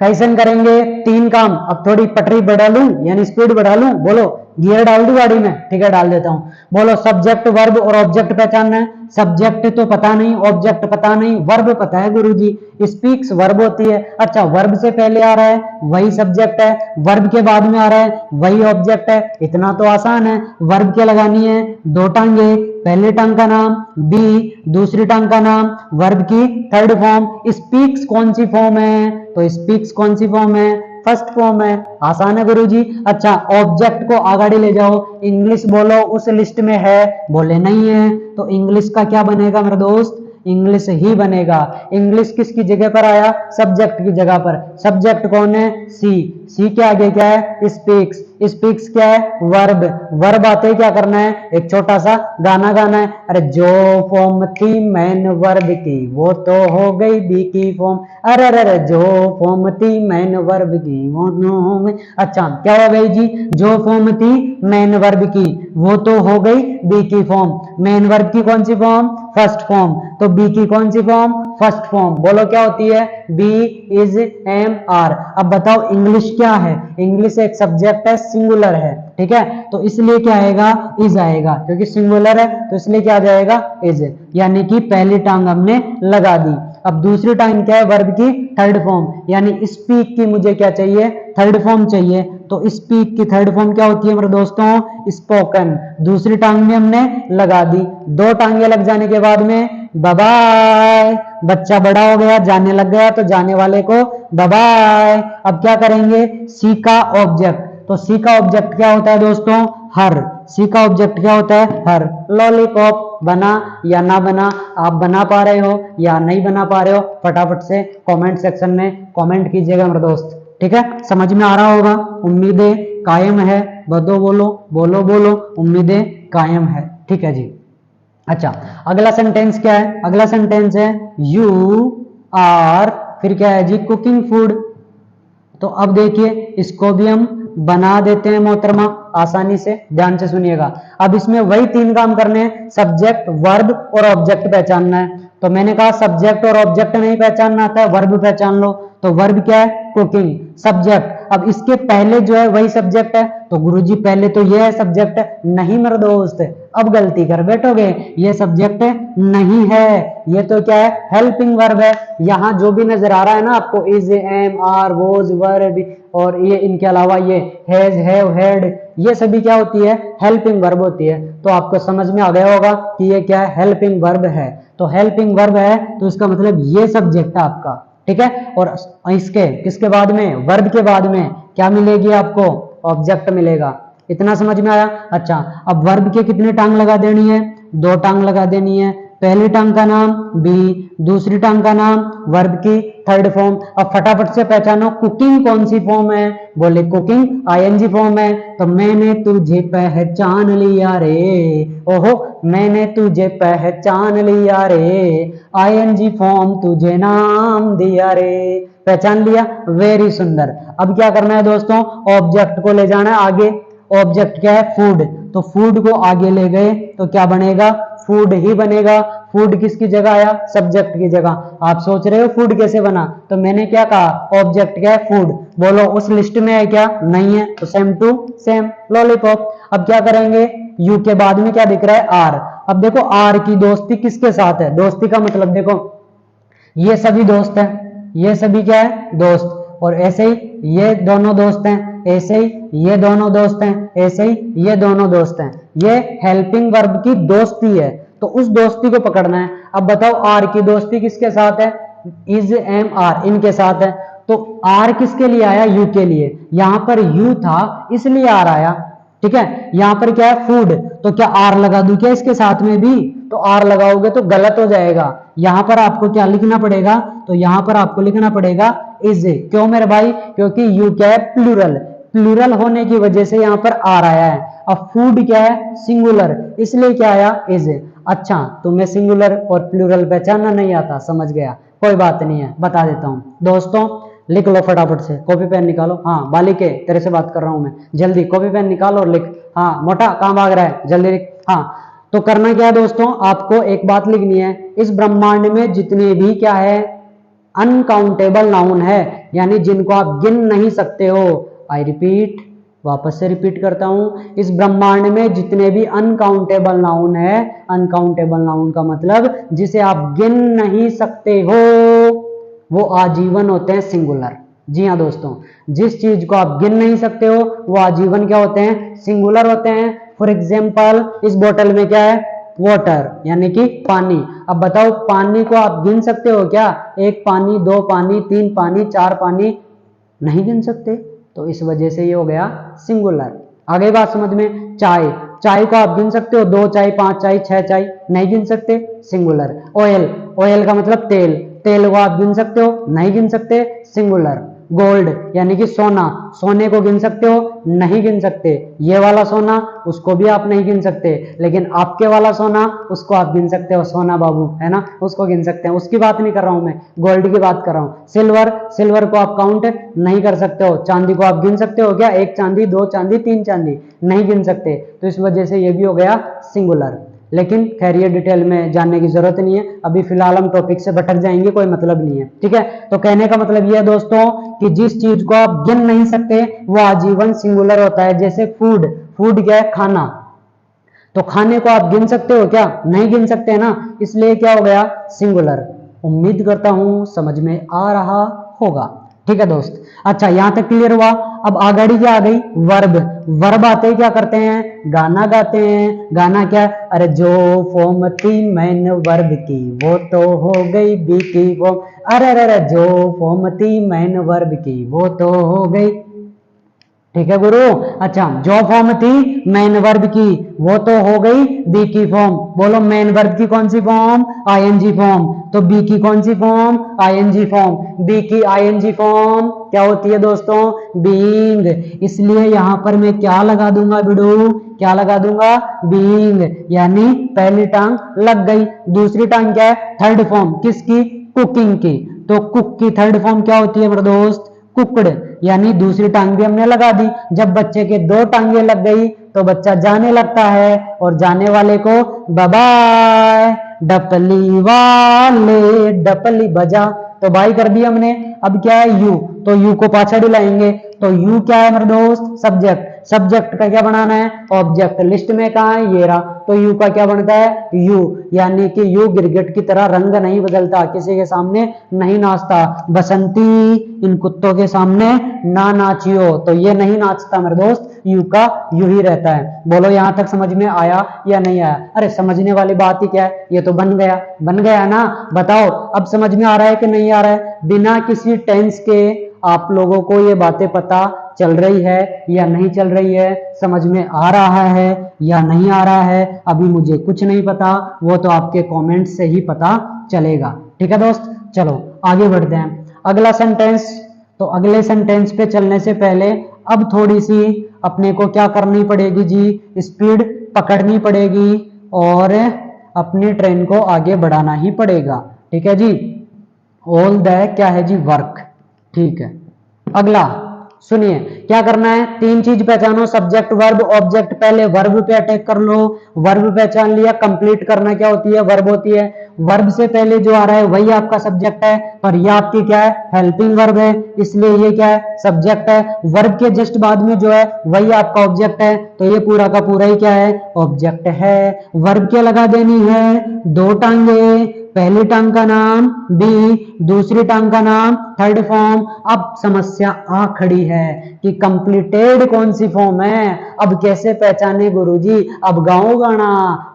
[SPEAKER 1] कैसे करेंगे, तीन काम। अब थोड़ी पटरी बढ़ा लूं यानी स्पीड बढ़ा लूं, बोलो गियर डाल दूं गाड़ी में, ठीक है डाल देता हूं। बोलो सब्जेक्ट वर्ब और ऑब्जेक्ट पहचानना है। सब्जेक्ट तो पता नहीं, ऑब्जेक्ट पता नहीं, वर्ब पता है गुरुजी, स्पीक्स वर्ब होती है। अच्छा, वर्ब से पहले आ रहा है वही सब्जेक्ट है, वर्ब के बाद में आ रहा है वही ऑब्जेक्ट है, इतना तो आसान है। वर्ब क्या लगानी है, दो टांगे, पहले टांग का नाम बी, दूसरी टांग का नाम वर्ब की थर्ड फॉर्म। स्पीक्स कौन सी फॉर्म है, तो स्पीक्स कौन सी फॉर्म है, फर्स्ट फॉर्म है, आसान है गुरुजी। अच्छा, ऑब्जेक्ट को आगे ले जाओ, इंग्लिश बोलो उस लिस्ट में है, बोले नहीं है, तो इंग्लिश का क्या बनेगा मेरे दोस्त, इंग्लिश ही बनेगा। इंग्लिश किसकी जगह पर आया, सब्जेक्ट की जगह पर। सब्जेक्ट कौन है, सी। सी के आगे क्या है, स्पीक्स। स्पीक्स क्या है, वर्ब। वर्ब आते क्या करना है, एक छोटा सा गाना गाना है। अरे जो फॉर्म थी मैन वर्ब की वो तो हो गई बी की फॉर्म। अरे अरे जो फॉर्म थी मैन वर्ब की वो नो। अच्छा, क्या हो गई जी, जो फॉर्म थी मैन वर्ब की वो तो हो गई बी की फॉर्म। मैन वर्ब की कौन सी फॉर्म, फर्स्ट फॉर्म। तो बी की कौन सी फॉर्म, फर्स्ट फॉर्म। बोलो क्या होती है, बी इज एम आर। अब बताओ इंग्लिश क्या है, इंग्लिश एक सब्जेक्ट है, सिंगुलर है, ठीक है। तो इसलिए क्या आएगा, इज आएगा, क्योंकि सिंगुलर है तो इसलिए क्या आ जाएगा, इज। यानी कि पहली टांग हमने लगा दी। अब दूसरी टांग क्या है, वर्ब की थर्ड फॉर्म, यानी स्पीक की मुझे क्या चाहिए, थर्ड फॉर्म चाहिए। तो स्पीक की थर्ड फॉर्म क्या होती है मेरे दोस्तों, स्पोकन। दूसरी टांग में हमने लगा दी, दो टांगे लग जाने के बाद में बाय बाय। बच्चा बड़ा हो गया, जाने लग गया, तो जाने वाले को बाय बाय। अब क्या करेंगे, सी का ऑब्जेक्ट। तो सी का ऑब्जेक्ट क्या होता है दोस्तों, हर। सी का ऑब्जेक्ट क्या होता है, हर। लॉलीपॉप बना या ना बना, आप बना पा रहे हो या नहीं बना पा रहे हो, फटाफट से कमेंट सेक्शन में कमेंट कीजिएगा मेरे दोस्त, ठीक है। समझ में आ रहा होगा, उम्मीदें कायम है, बदो बोलो बोलो बोलो, उम्मीदें कायम है, ठीक है जी। अच्छा, अगला सेंटेंस क्या है, अगला सेंटेंस है यू आर, फिर क्या है जी, कुकिंग फूड। तो अब देखिए इसको भी हम बना देते हैं मोहतरमा आसानी से। ध्यान से सुनिएगा, अब इसमें वही 3 काम करने हैं, सब्जेक्ट, वर्ब और ऑब्जेक्ट पहचानना है। तो मैंने कहा सब्जेक्ट और ऑब्जेक्ट नहीं पहचानना आता है, वर्ब पहचान लो। तो वर्ब क्या है? कुकिंग। सब्जेक्ट, अब इसके पहले जो है वही सब्जेक्ट है, तो गुरुजी पहले तो ये है सब्जेक्ट है। नहीं मेरे दोस्त, अब गलती कर बैठोगे, ये सब्जेक्ट नहीं है, ये तो क्या है? हेल्पिंग वर्ब है। यहां जो भी नजर आ रहा है ना आपको, इज, एम, आर, वोज, वर, और ये इनके अलावा ये हैज, हैव, हैड, ये सभी क्या होती है? हेल्पिंग वर्ब होती है। तो आपको समझ में आ गया होगा कि ये क्या है? हेल्पिंग वर्ब है। तो हेल्पिंग वर्ब है तो इसका मतलब ये सब्जेक्ट है आपका, ठीक है। और इसके किसके बाद में? वर्ब के बाद में क्या मिलेगी आपको? ऑब्जेक्ट मिलेगा। इतना समझ में आया? अच्छा, अब वर्ब के कितने टांग लगा देनी है? 2 टांग लगा देनी है। पहली टांग का नाम बी, दूसरी टांग का नाम वर्ब की थर्ड फॉर्म। अब फटाफट से पहचानो कुकिंग कौन सी फॉर्म है? बोले कुकिंग आईएनजी फॉर्म है। तो मैंने तुझे पहचान लिया रे, ओहो मैंने तुझे पहचान लिया रे, आईएनजी फॉर्म तुझे नाम दिया रे। पहचान लिया? वेरी सुंदर। अब क्या करना है दोस्तों? ऑब्जेक्ट को ले जाना है आगे। ऑब्जेक्ट क्या है? फूड। तो फूड को आगे ले गए तो क्या बनेगा? फूड ही बनेगा। फूड किसकी जगह आया? सब्जेक्ट की जगह। आप सोच रहे हो फूड कैसे बना, तो मैंने क्या कहा? ऑब्जेक्ट क्या है? फूड। बोलो उस लिस्ट में है क्या? नहीं है, तो सेम टू सेम लॉलीपॉप। अब क्या करेंगे? यू के बाद में क्या दिख रहा है? आर। अब देखो आर की दोस्ती किसके साथ है? दोस्ती का मतलब देखो, ये सभी दोस्त हैं, ये सभी क्या है? दोस्त। और ऐसे ही ये दोनों दोस्त हैं, ऐसे ही ये दोनों दोस्त हैं, ऐसे ही ये दोनों दोस्त हैं। ये हेल्पिंग वर्ब की दोस्ती है, तो उस दोस्ती को पकड़ना है। अब बताओ आर की दोस्ती किसके साथ है? इज, एम, आर, इनके साथ है। तो आर किसके लिए आया? यू के लिए। यहां पर यू था इसलिए आर आया, ठीक है। यहां पर क्या है? फूड। तो क्या आर लगा दूं क्या इसके साथ में भी? तो आर लगाओगे तो गलत हो जाएगा। यहां पर आपको क्या लिखना पड़ेगा? तो यहां पर आपको लिखना पड़ेगा इज। क्यों मेरे भाई? क्योंकि यू क्या है? प्लूरल। प्लूरल होने की वजह से यहां पर आर आया है। अब फूड क्या है? सिंगुलर, इसलिए क्या आया? इज। अच्छा, तुम्हें सिंगुलर और प्लूरल पहचानना नहीं आता, समझ गया, कोई बात नहीं है, बता देता हूं दोस्तों। लिख लो फटाफट से, कॉपी पेन निकालो। हाँ बालिके, तेरे से बात कर रहा हूं मैं, जल्दी कॉपी पेन निकाल और लिख। हाँ मोटा कहां भाग रहा है, जल्दी लिख। हाँ, तो करना क्या है दोस्तों? आपको एक बात लिखनी है, इस ब्रह्मांड में जितने भी क्या है? अनकाउंटेबल नाउन है, यानी जिनको आप गिन नहीं सकते हो। आई रिपीट, वापस से रिपीट करता हूं, इस ब्रह्मांड में जितने भी अनकाउंटेबल नाउन है, अनकाउंटेबल नाउन का मतलब जिसे आप गिन नहीं सकते हो, वो आजीवन होते हैं सिंगुलर। जी हाँ दोस्तों, जिस चीज को आप गिन नहीं सकते हो वो आजीवन क्या होते हैं? सिंगुलर होते हैं। फॉर एग्जाम्पल इस बोतल में क्या है? वाटर, यानी कि पानी। अब बताओ पानी को आप गिन सकते हो क्या? 1 पानी, 2 पानी, 3 पानी, 4 पानी, नहीं गिन सकते। तो इस वजह से ये हो गया सिंगुलर। आगे बात समझ में? चाय, चाय को आप गिन सकते हो? 2 चाय, 5 चाय, 6 चाय, नहीं गिन सकते, सिंगुलर। ऑयल, ऑयल का मतलब तेल, तेल को आप गिन सकते हो? नहीं गिन सकते, सिंगुलर। गोल्ड यानी कि सोना, सोने को गिन सकते हो? नहीं गिन सकते। ये वाला सोना, उसको भी आप नहीं गिन सकते, लेकिन आपके वाला सोना, उसको आप गिन सकते हो, सोना बाबू है ना, उसको गिन सकते हैं। उसकी बात नहीं कर रहा हूं मैं, गोल्ड की बात कर रहा हूं। सिल्वर, सिल्वर को आप काउंट नहीं कर सकते हो। चांदी को आप गिन सकते हो क्या? 1 चांदी, 2 चांदी, 3 चांदी, नहीं गिन सकते। तो इस वजह से ये भी हो गया सिंगुलर। लेकिन खैर ये डिटेल में जानने की जरूरत नहीं है, अभी फिलहाल हम टॉपिक से भटक जाएंगे, कोई मतलब नहीं है, ठीक है। तो कहने का मतलब ये है दोस्तों कि जिस चीज को आप गिन नहीं सकते वो आजीवन सिंगुलर होता है। जैसे फूड, फूड क्या है? खाना। तो खाने को आप गिन सकते हो क्या? नहीं गिन सकते ना, इसलिए क्या हो गया? सिंगुलर। उम्मीद करता हूं समझ में आ रहा होगा, ठीक है दोस्त। अच्छा यहां तक क्लियर हुआ। अब आगाड़ी क्या आ गई? वर्ब। वर्ब आते ही क्या करते हैं? गाना गाते हैं। गाना क्या? अरे जो फॉर्म थी मैंने वर्ब की वो तो हो गई बी की फॉर्म। अरे अरे जो फॉर्म थी मैंने वर्ब की वो तो हो गई, ठीक है गुरु। अच्छा, जो फॉर्म थी मेन वर्ब की वो तो हो गई बी की फॉर्म। बोलो मेन वर्ब की कौन सी फॉर्म? ING form. तो बी की कौन सी फॉर्म? ING form. बी की आईएनजी फॉर्म क्या होती है दोस्तों? बीइंग। इसलिए यहां पर मैं क्या लगा दूंगा बिडू? क्या लगा दूंगा? बीइंग। यानी पहली टांग लग गई। दूसरी टांग क्या है? थर्ड फॉर्म किसकी? कुकिंग की। तो कुक की थर्ड फॉर्म क्या होती है मेरे दोस्त? कुकड़, यानी दूसरी टांग भी हमने लगा दी। जब बच्चे के दो टांगे लग गई तो बच्चा जाने लगता है, और जाने वाले को बाय बाय, डपली वाले डपली बजा, तो बाई कर दी हमने। अब क्या है यू, तो यू को पाछा लाएंगे, तो यू क्या है मेरे दोस्त, सब्जेक्ट। सब्जेक्ट का क्या बनाना है, ऑब्जेक्ट। लिस्ट में कहा है, ये रहा, तो यू का क्या बनता है, यू, यानी कि यू गिरगिट की तरह रंग नहीं बदलता, किसी के सामने नहीं नाचता। बसंती इन कुत्तों के सामने ना नाचियो, तो ये नहीं नाचता मेरे दोस्त, यू का यू ही रहता है। बोलो यहां तक समझ में आया या नहीं आया? अरे समझने वाली बात ही क्या है, ये तो बन गया ना। बताओ अब समझ में आ रहा है कि नहीं आ रहा है? बिना किसी टेंस के आप लोगों को ये बातें पता चल रही है या नहीं चल रही है, समझ में आ रहा है या नहीं आ रहा है? अभी मुझे कुछ नहीं पता, वो तो आपके कमेंट से ही पता चलेगा। ठीक है दोस्त, चलो आगे बढ़ते हैं। अगला सेंटेंस, तो अगले सेंटेंस पे चलने से पहले अब थोड़ी सी अपने को क्या करनी पड़ेगी जी, स्पीड पकड़नी पड़ेगी और अपनी ट्रेन को आगे बढ़ाना ही पड़ेगा। ठीक है जी, ऑल द क्या है जी, वर्क। ठीक है, अगला सुनिए क्या करना है, तीन चीज पहचानो, सब्जेक्ट वर्ब ऑब्जेक्ट। पहले वर्ब पे अटैक कर लो, वर्ब पहचान लिया, कंप्लीट करना क्या होती है, वर्ब होती है। वर्ब से पहले जो आ रहा है वही आपका सब्जेक्ट है, पर यह आपकी क्या है, हेल्पिंग वर्ब है, इसलिए ये क्या है, सब्जेक्ट है। वर्ब के जस्ट बाद में जो है वही आपका ऑब्जेक्ट है, तो ये पूरा का पूरा ही क्या है, ऑब्जेक्ट है। वर्ब क्या लगा देनी है, दो टांगे, पहली टांग का नाम बी, दूसरी टांग का नाम थर्ड फॉर्म। अब समस्या आ खड़ी है कि कंप्लीटेड कौन सी फॉर्म है, अब कैसे पहचाने गुरुजी? अब गाओ गाना,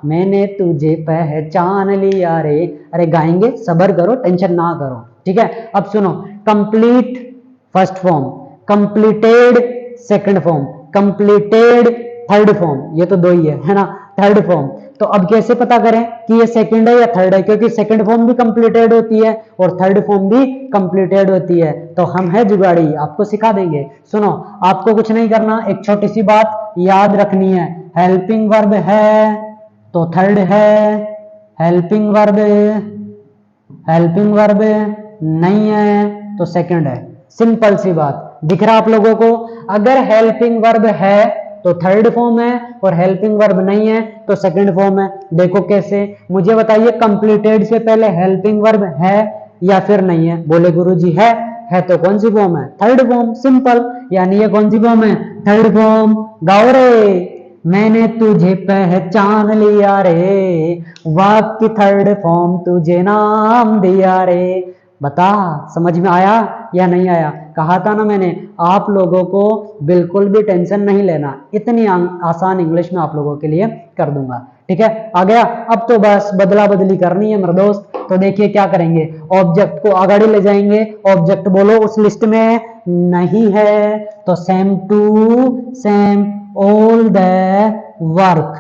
[SPEAKER 1] मैंने तुझे पहचान लिया रे। अरे गाएंगे, सब्र करो, टेंशन ना करो। ठीक है, अब सुनो, complete first form, completed second form, completed third form, ये तो दो ही है ना, थर्ड फॉर्म। तो अब कैसे पता करें कि ये सेकंड है या थर्ड है, क्योंकि सेकंड फॉर्म भी कंप्लीटेड होती है और थर्ड फॉर्म भी कंप्लीटेड होती है। तो हम है जुगाड़ी, आपको सिखा देंगे। सुनो, आपको कुछ नहीं करना, एक छोटी सी बात याद रखनी है, हेल्पिंग वर्ब है तो थर्ड है, हेल्पिंग वर्ब नहीं है तो सेकंड है। सिंपल सी बात, दिख रहा आप लोगों को? अगर हेल्पिंग वर्ब है तो थर्ड फॉर्म है और हेल्पिंग वर्ब नहीं है तो सेकंड फॉर्म है। देखो कैसे, मुझे बताइए कंप्लीटेड से पहले हेल्पिंग वर्ब है या फिर नहीं है? बोले गुरुजी है तो कौन सी फॉर्म है? Third form, simple. यानी ये कौन सी फॉर्म है? Third form. गाओ रे, मैंने तुझे पहचान लिया रे, वाक की थर्ड फॉर्म तुझे नाम दिया रे। बता समझ में आया या नहीं आया? कहा था ना मैंने, आप लोगों को बिल्कुल भी टेंशन नहीं लेना, इतनी आसान इंग्लिश में आप लोगों के लिए कर दूंगा। ठीक है, आ गया? अब तो बस बदला बदली करनी है मेरे दोस्त। तो देखिए क्या करेंगे, ऑब्जेक्ट को आगे ले जाएंगे। ऑब्जेक्ट बोलो उस लिस्ट में नहीं है तो same to same all the work.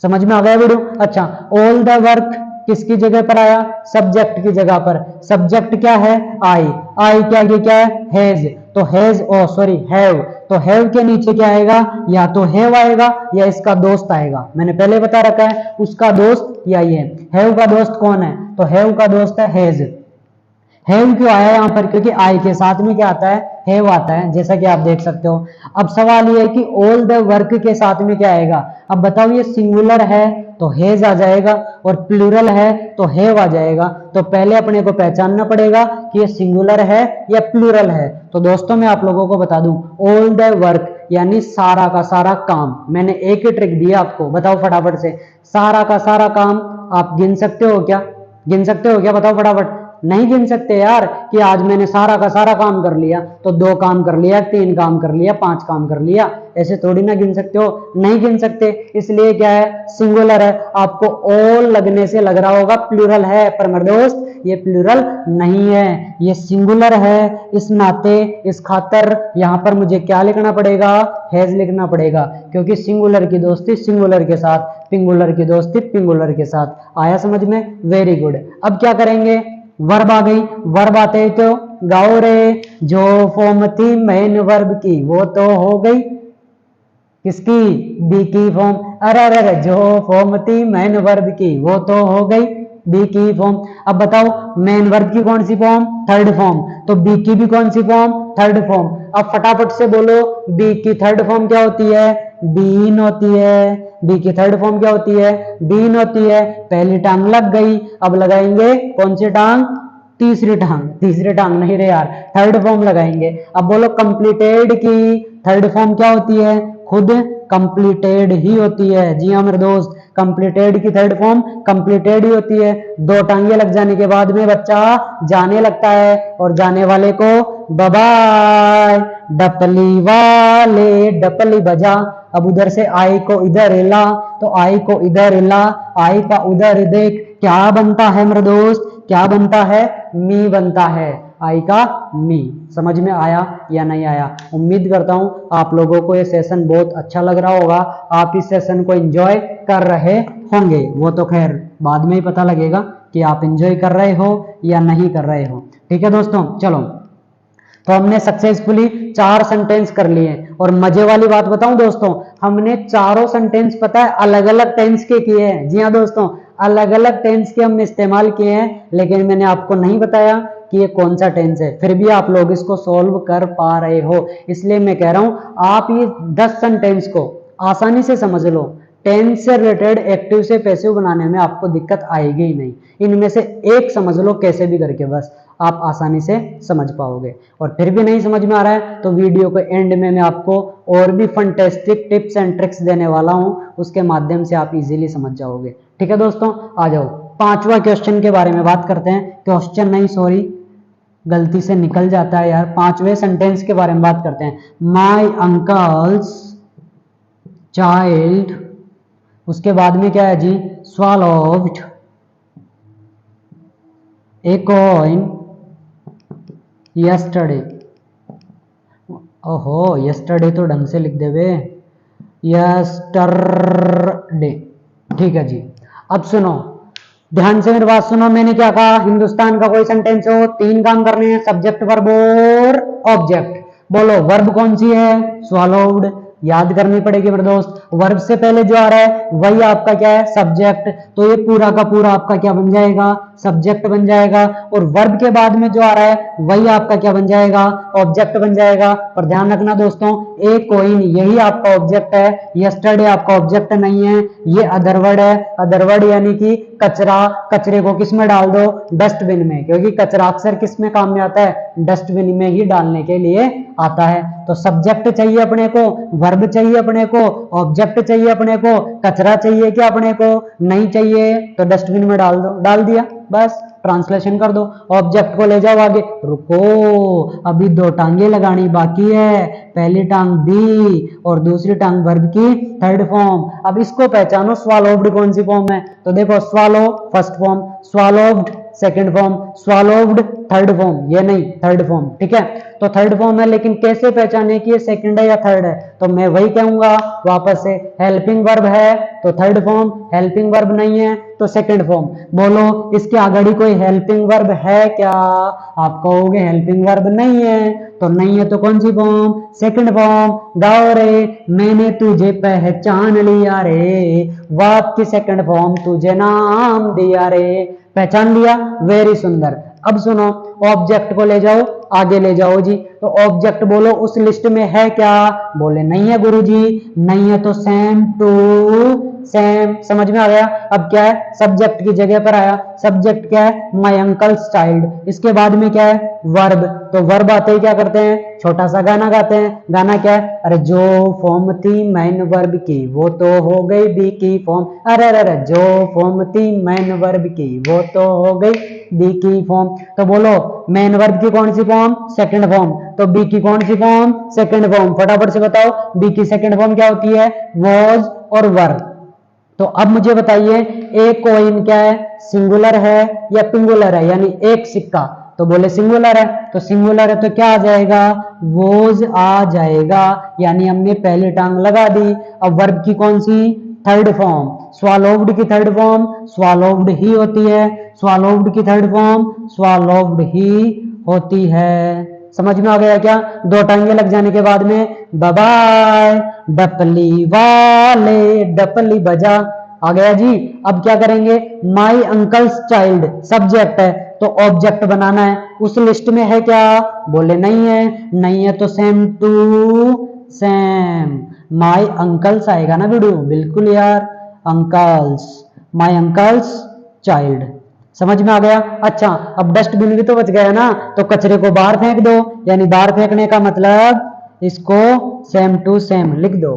[SPEAKER 1] समझ में आ गया वीडियो? अच्छा, ऑल द वर्क किसकी जगह पर आया? सब्जेक्ट की जगह पर। सब्जेक्ट क्या है? आई। आई क्या है? हैज। तो हैज, ओ सॉरी हैव, तो हैव के नीचे क्या आएगा? या तो हैव आएगा या इसका दोस्त आएगा। मैंने पहले बता रखा है, उसका दोस्त या ये। हैव का दोस्त कौन है? तो हैव का दोस्त है हैज। हैव क्यों आया यहाँ पर? क्योंकि आई के साथ में क्या आता है? हैव आता है, जैसा कि आप देख सकते हो। अब सवाल ये है कि ऑल द वर्क के साथ में क्या आएगा? अब बताओ, ये सिंगुलर है तो हैज आ जाएगा और प्लूरल है तो हैव आ जाएगा। तो पहले अपने को पहचानना पड़ेगा कि ये सिंगुलर है या प्लूरल है। तो दोस्तों मैं आप लोगों को बता दूं, ऑल द वर्क यानी सारा का सारा काम। मैंने एक ही ट्रिक दिया आपको, बताओ फटाफट से, सारा का सारा काम आप गिन सकते हो क्या? गिन सकते हो क्या? बताओ फटाफट। नहीं गिन सकते यार कि आज मैंने सारा का सारा काम कर लिया, तो 2 काम कर लिया, 3 काम कर लिया, 5 काम कर लिया, ऐसे थोड़ी ना गिन सकते हो। नहीं गिन सकते, इसलिए क्या है? सिंगुलर है। आपको ऑल लगने से लग रहा होगा प्लूरल है, पर मेरे दोस्त ये प्लूरल नहीं है, ये सिंगुलर है। इस नाते, इस खातर यहां पर मुझे क्या लिखना पड़ेगा? हैज लिखना पड़ेगा, क्योंकि सिंगुलर की दोस्ती सिंगुलर के साथ, पिंगुलर की दोस्ती पिंगुलर के साथ। आया समझ में? Very good. अब क्या करेंगे? वर्ब आ गई। वर्ब आते तो गाओ रे, जो फॉर्म थी मेन वर्ब की वो तो हो गई किसकी? बी की फॉर्म। अरे जो फॉर्म थी मेन वर्ब की वो तो हो गई बी की फॉर्म। अब बताओ मेन वर्ब की कौन सी फॉर्म, थर्ड फॉर्म, तो बी की भी कौन सी फॉर्म, थर्ड फॉर्म। अब फटाफट से बोलो बी की थर्ड फॉर्म क्या होती है, बीन होती है। बी की थर्ड फॉर्म क्या होती है, बीन होती है। पहली टांग लग गई, अब लगाएंगे कौन सी टांग, तीसरी टांग, तीसरी टांग नहीं रे यार, थर्ड फॉर्म लगाएंगे। अब बोलो कंप्लीटेड की थर्ड फॉर्म क्या होती है, खुद कंप्लीटेड ही होती है। जी हाँ मेरे दोस्त, कंप्लीटेड की थर्ड फॉर्म कंप्लीटेड ही होती है। दो टांगे लग जाने के बाद में बच्चा जाने लगता है, और जाने वाले को बाय बाय। डपली वाले डपली बजा, अब उधर से आई को इधर हिला, तो आई को इधर हिला, आई का उधर देख, क्या बनता है मेरे दोस्त, क्या बनता है, मी बनता है। आई का मी। समझ में आया या नहीं आया? उम्मीद करता हूं आप लोगों को ये सेशन बहुत अच्छा लग रहा होगा, आप इस सेशन को एंजॉय कर रहे होंगे। वो तो खैर बाद में ही पता लगेगा कि आप एंजॉय कर रहे हो या नहीं कर रहे हो। ठीक है दोस्तों, चलो तो हमने सक्सेसफुली 4 सेंटेंस कर लिए। और मजे वाली बात बताऊं दोस्तों, हमने चारों सेंटेंस पता है अलग अलग टेंस के किए हैं। जी हाँ दोस्तों, अलग अलग टेंस के हमने इस्तेमाल किए हैं, लेकिन मैंने आपको नहीं बताया कि ये कौन सा टेंस है, फिर भी आप लोग इसको सॉल्व कर पा रहे हो। इसलिए मैं कह रहा हूं आप ये 10 सेंटेंस को आसानी से समझ लो। टेंस से रिलेटेड एक्टिव से पैसिव बनाने में आपको दिक्कत आएगी ही नहीं। इनमें से एक समझ लो कैसे भी करके, बस आप आसानी से समझ पाओगे। और फिर भी नहीं समझ में आ रहा है तो वीडियो के एंड में मैं आपको और भी फंटेस्टिक टिप्स एंड ट्रिक्स देने वाला हूं, उसके माध्यम से आप इजीली समझ जाओगे। ठीक है दोस्तों, आ जाओ 5वां क्वेश्चन के बारे में बात करते हैं। क्वेश्चन नहीं, सॉरी, गलती से निकल जाता है यार। 5वें सेंटेंस के बारे में बात करते हैं। माई अंकल्स चाइल्ड, उसके बाद में क्या है जी, swallowed a coin yesterday। ओहो, yesterday तो ढंग से लिख देवे, yesterday। ठीक है जी। अब सुनो ध्यान से मेरी बात सुनो, मैंने क्या कहा, हिंदुस्तान का कोई सेंटेंस हो 3 काम करने हैं, सब्जेक्ट वर्ब और ऑब्जेक्ट। बोलो वर्ब कौन सी है, swallowed, याद करनी पड़ेगी मेरे दोस्त। वर्ब से पहले जो आ रहा है वही आपका क्या है, सब्जेक्ट, तो ये पूरा का पूरा आपका क्या बन जाएगा, सब्जेक्ट बन जाएगा। और वर्ब के बाद में जो आ रहा है वही आपका क्या बन जाएगा, ऑब्जेक्ट बन जाएगा। और ध्यान रखना दोस्तों, एक कोइन यही आपका ऑब्जेक्ट है, यस्टरडे आपका ऑब्जेक्ट नहीं है, ये अदरवर्ड है। अदरवर्ड यानी कि कचरा, कचरे को किस में डाल दो, डस्टबिन में, क्योंकि कचरा अक्सर किस में काम में आता है, डस्टबिन में ही डालने के लिए आता है। तो सब्जेक्ट चाहिए अपने को, वर्ब चाहिए अपने को, ऑब्जेक्ट चाहिए अपने को, कचरा चाहिए क्या अपने को, नहीं चाहिए तो डस्टबिन में डाल दो, डाल दिया, बस ट्रांसलेशन कर दो। ऑब्जेक्ट को ले जाओ आगे, रुको अभी 2 टांगे लगानी बाकी है, पहली टांग बी और दूसरी टांग वर्ब की थर्ड फॉर्म। अब इसको पहचानो स्वालोव्ड कौन सी फॉर्म है, तो देखो swallow first form, swallowed second form, swallowed third form, ये नहीं थर्ड फॉर्म। ठीक है, तो थर्ड फॉर्म है, लेकिन कैसे पहचाने कि ये सेकंड है या थर्ड है, तो मैं वही कहूंगा वापस से, हेल्पिंग वर्ब है तो थर्ड फॉर्म, हेल्पिंग वर्ब नहीं है तो सेकंड फॉर्म। बोलो इसके आगे कोई हेल्पिंग वर्ब है क्या, आप कहोगे हेल्पिंग वर्ब नहीं है, तो नहीं है तो कौन सी फॉर्म, सेकंड फॉर्म। गाओ रे मैंने तुझे पहचान लिया रे, वर्ब की सेकंड फॉर्म तुझे नाम दिया रे, पहचान लिया, वेरी सुंदर। अब सुनो ऑब्जेक्ट को ले जाओ, आगे ले जाओ जी, तो ऑब्जेक्ट बोलो उस लिस्ट में है क्या, बोले नहीं है गुरुजी, नहीं है तो सेम टू सेम, समझ में आ गया। अब क्या है, सब्जेक्ट की जगह पर आया, सब्जेक्ट क्या है, माय अंकल्स चाइल्ड, इसके बाद में क्या है, वर्ब, तो वर्ब आते ही क्या करते हैं, छोटा सा गाना गाते हैं। गाना क्या है, अरे जो फॉर्म थी मैन वर्ब की वो तो हो गई बी की फॉर्म, अरे अरे जो फॉर्म थी मैन वर्ब की वो तो हो गई बी की फॉर्म। तो बोलो मैन वर्ब की कौन सी फॉर्म, सेकंड फॉर्म, तो बी की कौन सी फॉर्म, सेकंड फॉर्म। फटाफट से बताओ बी की सेकंड फॉर्म क्या होती है, वॉज और वर। तो अब मुझे बताइए एक कॉइन क्या है, सिंगुलर है या पिंगुलर है, यानी एक सिक्का, तो बोले सिंगुलर है, तो सिंगुलर है तो क्या आ जाएगा, वोज आ जाएगा, यानी हमने पहली टांग लगा दी। अब वर्ब की कौन सी, थर्ड फॉर्म, स्वालोव्ड की थर्ड फॉर्म स्वालोव्ड ही होती है, स्वालोव्ड की थर्ड फॉर्म स्वालोव्ड ही होती है। समझ में आ गया क्या, 2 टांगे लग जाने के बाद में बाय बाय, डपली वाले डपली बजा, आ गया जी। अब क्या करेंगे, माई अंकल्स चाइल्ड सब्जेक्ट है तो ऑब्जेक्ट बनाना है। उस लिस्ट में है क्या, बोले नहीं है, नहीं है तो same to same my uncles आएगा ना वीडियो, बिल्कुल यार, अंकल्स, माई अंकल्स चाइल्ड। समझ में आ गया। अच्छा अब डस्टबिन भी तो बच गया ना, तो कचरे को बाहर फेंक दो, यानी बाहर फेंकने का मतलब इसको सेम टू सेम लिख दो।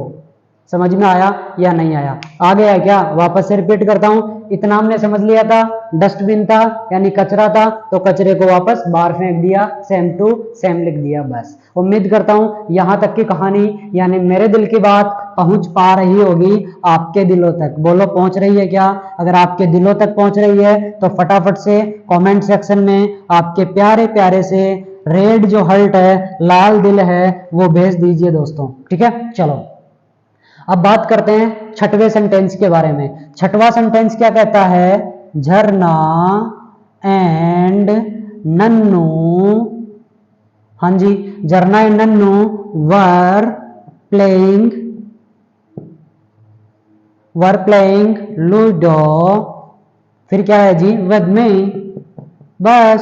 [SPEAKER 1] समझ में आया या नहीं आया, आ गया क्या, वापस से रिपीट करता हूं। इतना हमने समझ लिया था, डस्टबिन था यानी कचरा था, तो कचरे को वापस बाहर फेंक दिया, सेम टू सेम लिख दिया, बस। उम्मीद करता हूं यहां तक की कहानी यानी मेरे दिल की बात पहुंच पा रही होगी आपके दिलों तक। बोलो पहुंच रही है क्या। अगर आपके दिलों तक पहुंच रही है तो फटाफट से कमेंट सेक्शन में आपके प्यारे प्यारे से रेड जो हर्ट है, लाल दिल है, वो भेज दीजिए दोस्तों, ठीक है। चलो अब बात करते हैं छठवें सेंटेंस के बारे में। छठवां सेंटेंस क्या कहता है, झरना एंड नन्नू, हाँ जी, झरना and Nannu were playing ludo, फिर क्या है जी, विद मी, बस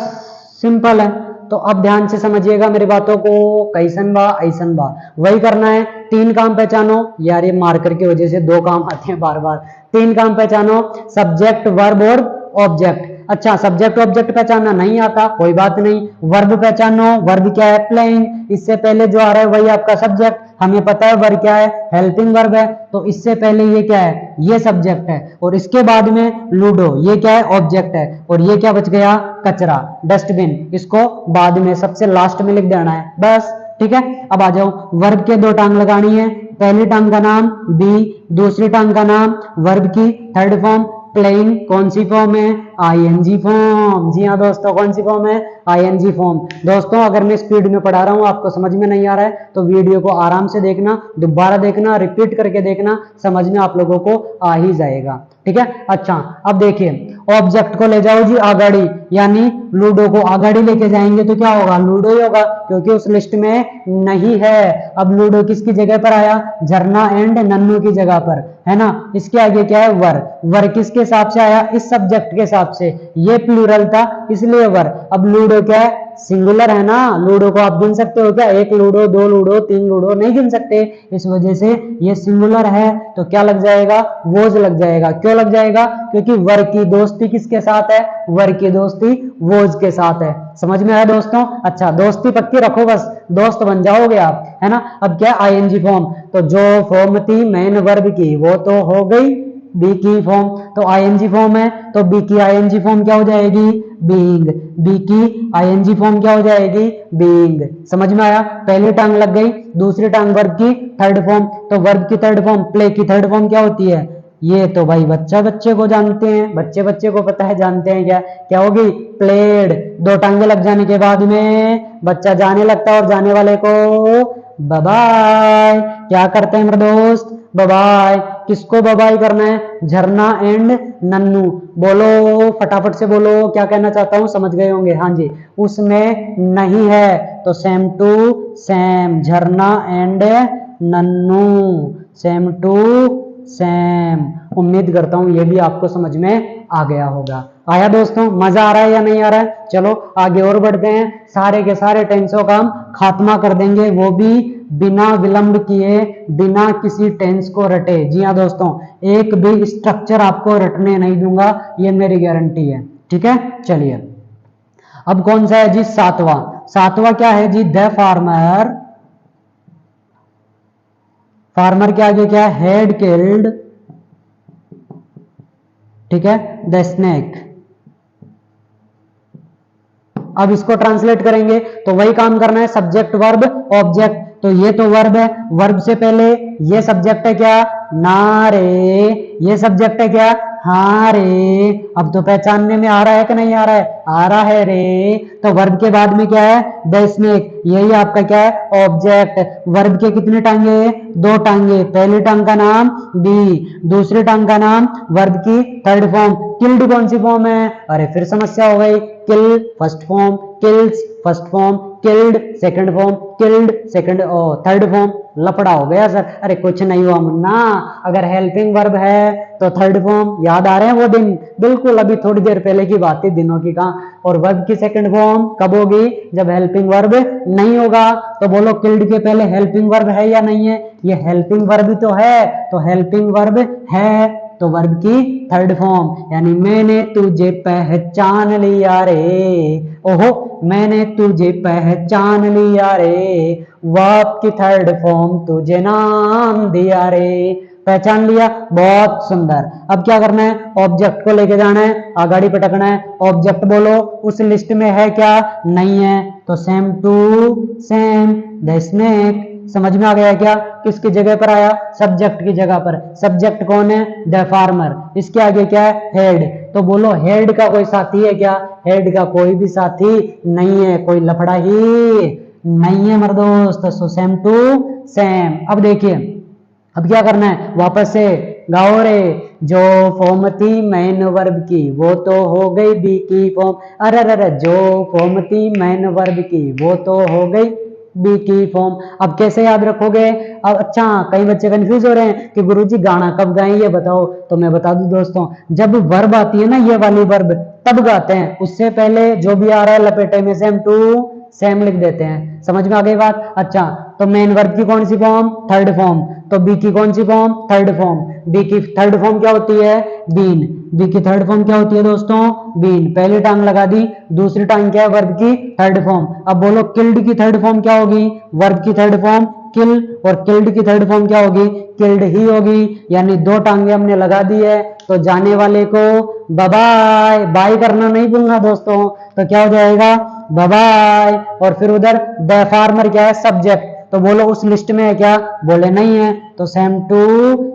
[SPEAKER 1] सिंपल है। तो अब ध्यान से समझिएगा मेरी बातों को, कैसन बा ऐसन बा, वही करना है। तीन काम पहचानो, यार ये मार्कर की वजह से दो काम आते हैं बार बार। तीन काम पहचानो, सब्जेक्ट वर्ब और ऑब्जेक्ट। अच्छा सब्जेक्ट ऑब्जेक्ट पहचानना नहीं आता, कोई बात नहीं। वर्ब पहचानो, वर्ब क्या है, प्लेइंग, इससे पहले जो आ रहा है वही आपका सब्जेक्ट। हमें पता है वर्ब क्या है, हेल्पिंग वर्ब है, तो इससे पहले ये क्या है, ये सब्जेक्ट है, और इसके बाद में लूडो, ये क्या है, ऑब्जेक्ट है, और ये क्या बच गया, कचरा, डस्टबिन, इसको बाद में सबसे लास्ट में लिख देना है, बस, ठीक है। अब आ जाओ, वर्ब के दो टांग लगानी है, पहली टांग का नाम बी, दूसरी टांग का नाम वर्ब की थर्ड फॉर्म प्लेइंग, कौन सी फॉर्म है, आईएनजी फॉर्म। जी हाँ दोस्तों, कौन सी फॉर्म है, आईएनजी फॉर्म। दोस्तों अगर मैं स्पीड में पढ़ा रहा हूं आपको समझ में नहीं आ रहा है तो वीडियो को आराम से देखना, दोबारा देखना, रिपीट करके देखना, समझ में आप लोगों को आ ही जाएगा, ठीक है। अच्छा अब देखिए, ऑब्जेक्ट को ले जाओ जी आगाड़ी, यानी लूडो को आगाड़ी लेके जाएंगे तो क्या होगा, लूडो ही होगा, क्योंकि उस लिस्ट में नहीं है। अब लूडो किसकी जगह पर आया, झरना एंड नन्नू की जगह पर, है ना। इसके आगे क्या है, वर, वर किसके हिसाब से आया, इस सब्जेक्ट के हिसाब से, ये प्लूरल था इसलिए वर। अब लूडो क्या है, सिंगुलर है ना, लूडो को आप गिन सकते हो क्या, एक लूडो, दो लूडो, तीन लूडो, नहीं गिन सकते, इस वजह से ये सिंगुलर है, तो क्या लग जाएगा, वोज लग जाएगा। क्यों लग जाएगा, क्योंकि वर की दोस्ती किसके साथ है, वर की दोस्ती वोज के साथ है। समझ में आया दोस्तों। अच्छा दोस्ती पक्की रखो, बस दोस्त बन जाओगे आप, है ना। अब क्या, आईएनजी फॉर्म, तो जो फॉर्म थी मेन वर्ब की वो तो हो गई बी की फॉर्म, तो आईएनजी फॉर्म है, तो बी की आईएनजी फॉर्म क्या हो जाएगी, बीइंग, बी की आईएनजी फॉर्म क्या हो जाएगी, बीइंग। समझ में आया, पहली टांग लग गई, दूसरी टांग वर्ब की थर्ड फॉर्म, तो वर्ब की थर्ड फॉर्म, प्ले की थर्ड फॉर्म क्या होती है, ये तो भाई बच्चा बच्चे को जानते हैं, बच्चे बच्चे को पता है, जानते हैं क्या, क्या होगी, प्लेड। दो टांगे लग जाने के बाद में बच्चा जाने लगता है, और जाने वाले को बाय बाय, क्या करते हैं मेरे दोस्त, बाय बाय। किसको बाय बाय करना है, झरना एंड नन्नू। बोलो फटाफट से बोलो, क्या कहना चाहता हूं, समझ गए होंगे, हाँ जी। उसमें नहीं है तो सेम टू सेम, झरना and Nannu, same to same. उम्मीद करता हूं ये भी आपको समझ में आ गया होगा। आया दोस्तों, मजा आ रहा है या नहीं आ रहा है। चलो आगे और बढ़ते हैं, सारे के सारे टेंसों का हम खात्मा कर देंगे, वो भी बिना विलंब किए, बिना किसी टेंस को रटे। जी हाँ दोस्तों, एक भी स्ट्रक्चर आपको रटने नहीं दूंगा, ये मेरी गारंटी है, ठीक है। चलिए अब कौन सा है जी, सातवां। सातवां क्या है जी, द फार्मर, फार्मर के आगे क्या है, हेड किल्ड, ठीक है, द स्नेक। अब इसको ट्रांसलेट करेंगे तो वही काम करना है, सब्जेक्ट वर्ब ऑब्जेक्ट। तो ये तो वर्ब है, वर्ब से पहले ये सब्जेक्ट है क्या, ना रे, ये सब्जेक्ट है क्या, हाँ रे। अब तो पहचानने में आ रहा है कि नहीं आ रहा है, आ रहा है रे। तो वर्ब के बाद में क्या है, द स्नेक, यही आपका क्या है, ऑब्जेक्ट। वर्ब के कितने टांगे, दो टांगे, पहली टांग का नाम बी, दूसरी टांग का नाम वर्ब की थर्ड फॉर्म। किल्ड कौन सी फॉर्म है, अरे फिर समस्या हो गई, kill first form, kills first form killed, second form killed, second और थर्ड फॉर्म। लफड़ा हो गया सर। अरे कुछ नहीं हुआ मुन्ना, अगर हेल्पिंग वर्ब है तो थर्ड फॉर्म। याद आ रहे हैं वो दिन? बिल्कुल, अभी थोड़ी देर पहले की बात थी, दिनों की कहाँ। और वर्ब की सेकंड फॉर्म कब होगी? जब हेल्पिंग वर्ब नहीं होगा। तो बोलो किल्ड के पहले हेल्पिंग वर्ब है या नहीं है? ये हेल्पिंग वर्ब तो है, तो हेल्पिंग वर्ब है तो वर्ब की थर्ड फॉर्म, यानी मैंने तुझे पहचान लिया रे। ओहो, मैंने तुझे पहचान लिया रे, वर्ब की थर्ड फॉर्म तुझे नाम दिया रे। पहचान लिया, बहुत सुंदर। अब क्या करना है? ऑब्जेक्ट को लेके जाना है, आगाड़ी पटकना है। ऑब्जेक्ट बोलो उस लिस्ट में है क्या? नहीं है, तो same to same the snake. समझ में आ गया क्या? किसकी जगह पर आया? सब्जेक्ट की जगह पर। सब्जेक्ट कौन है? The farmer. इसके आगे क्या है? हेड। तो बोलो हेड का कोई साथी है क्या? हेड का कोई भी साथी नहीं है, कोई लफड़ा ही नहीं है मेरे दोस्त। So same to same. अब देखिए, अब क्या करना है? वापस से गाओ रे। जो फॉर्म थी मैन वर्ब की वो तो हो गई बी की फॉर्म। अरे जो फॉर्म थी मैन वर्ब की वो तो हो गई बी की फॉर्म। अब कैसे याद रखोगे? अब अच्छा, कई बच्चे कंफ्यूज हो रहे हैं कि गुरुजी गाना कब गाएं ये बताओ। तो मैं बता दूं दोस्तों, जब वर्ब आती है ना ये वाली वर्ब, तब गाते हैं। उससे पहले जो भी आ रहा है लपेटे में सेम टू सेम लिख देते हैं। समझ में आ गई बात? अच्छा, तो मेन वर्ब की कौन सी फॉर्म? Third form. तो बी की कौन सी फॉर्म? Third form. बी की थर्ड फॉर्म क्या होती है? बीन। बी की थर्ड फॉर्म क्या होती है दोस्तों? बीन। पहली टांग लगा दी, दूसरी टांग क्या है? वर्ब की थर्ड फॉर्म। अब बोलो किल्ड की थर्ड फॉर्म क्या होगी? वर्ब की थर्ड फॉर्म किल, और किल्ड की थर्ड फॉर्म क्या होगी? किल्ड ही होगी। यानी दो टांगे हमने लगा दी है, तो जाने वाले को बाय बाय करना नहीं भूलना दोस्तों। तो क्या हो जाएगा? बाय। और फिर उधर द फार्मर क्या है? सब्जेक्ट। तो बोलो उस लिस्ट में है क्या? बोले नहीं है, तो सेम टू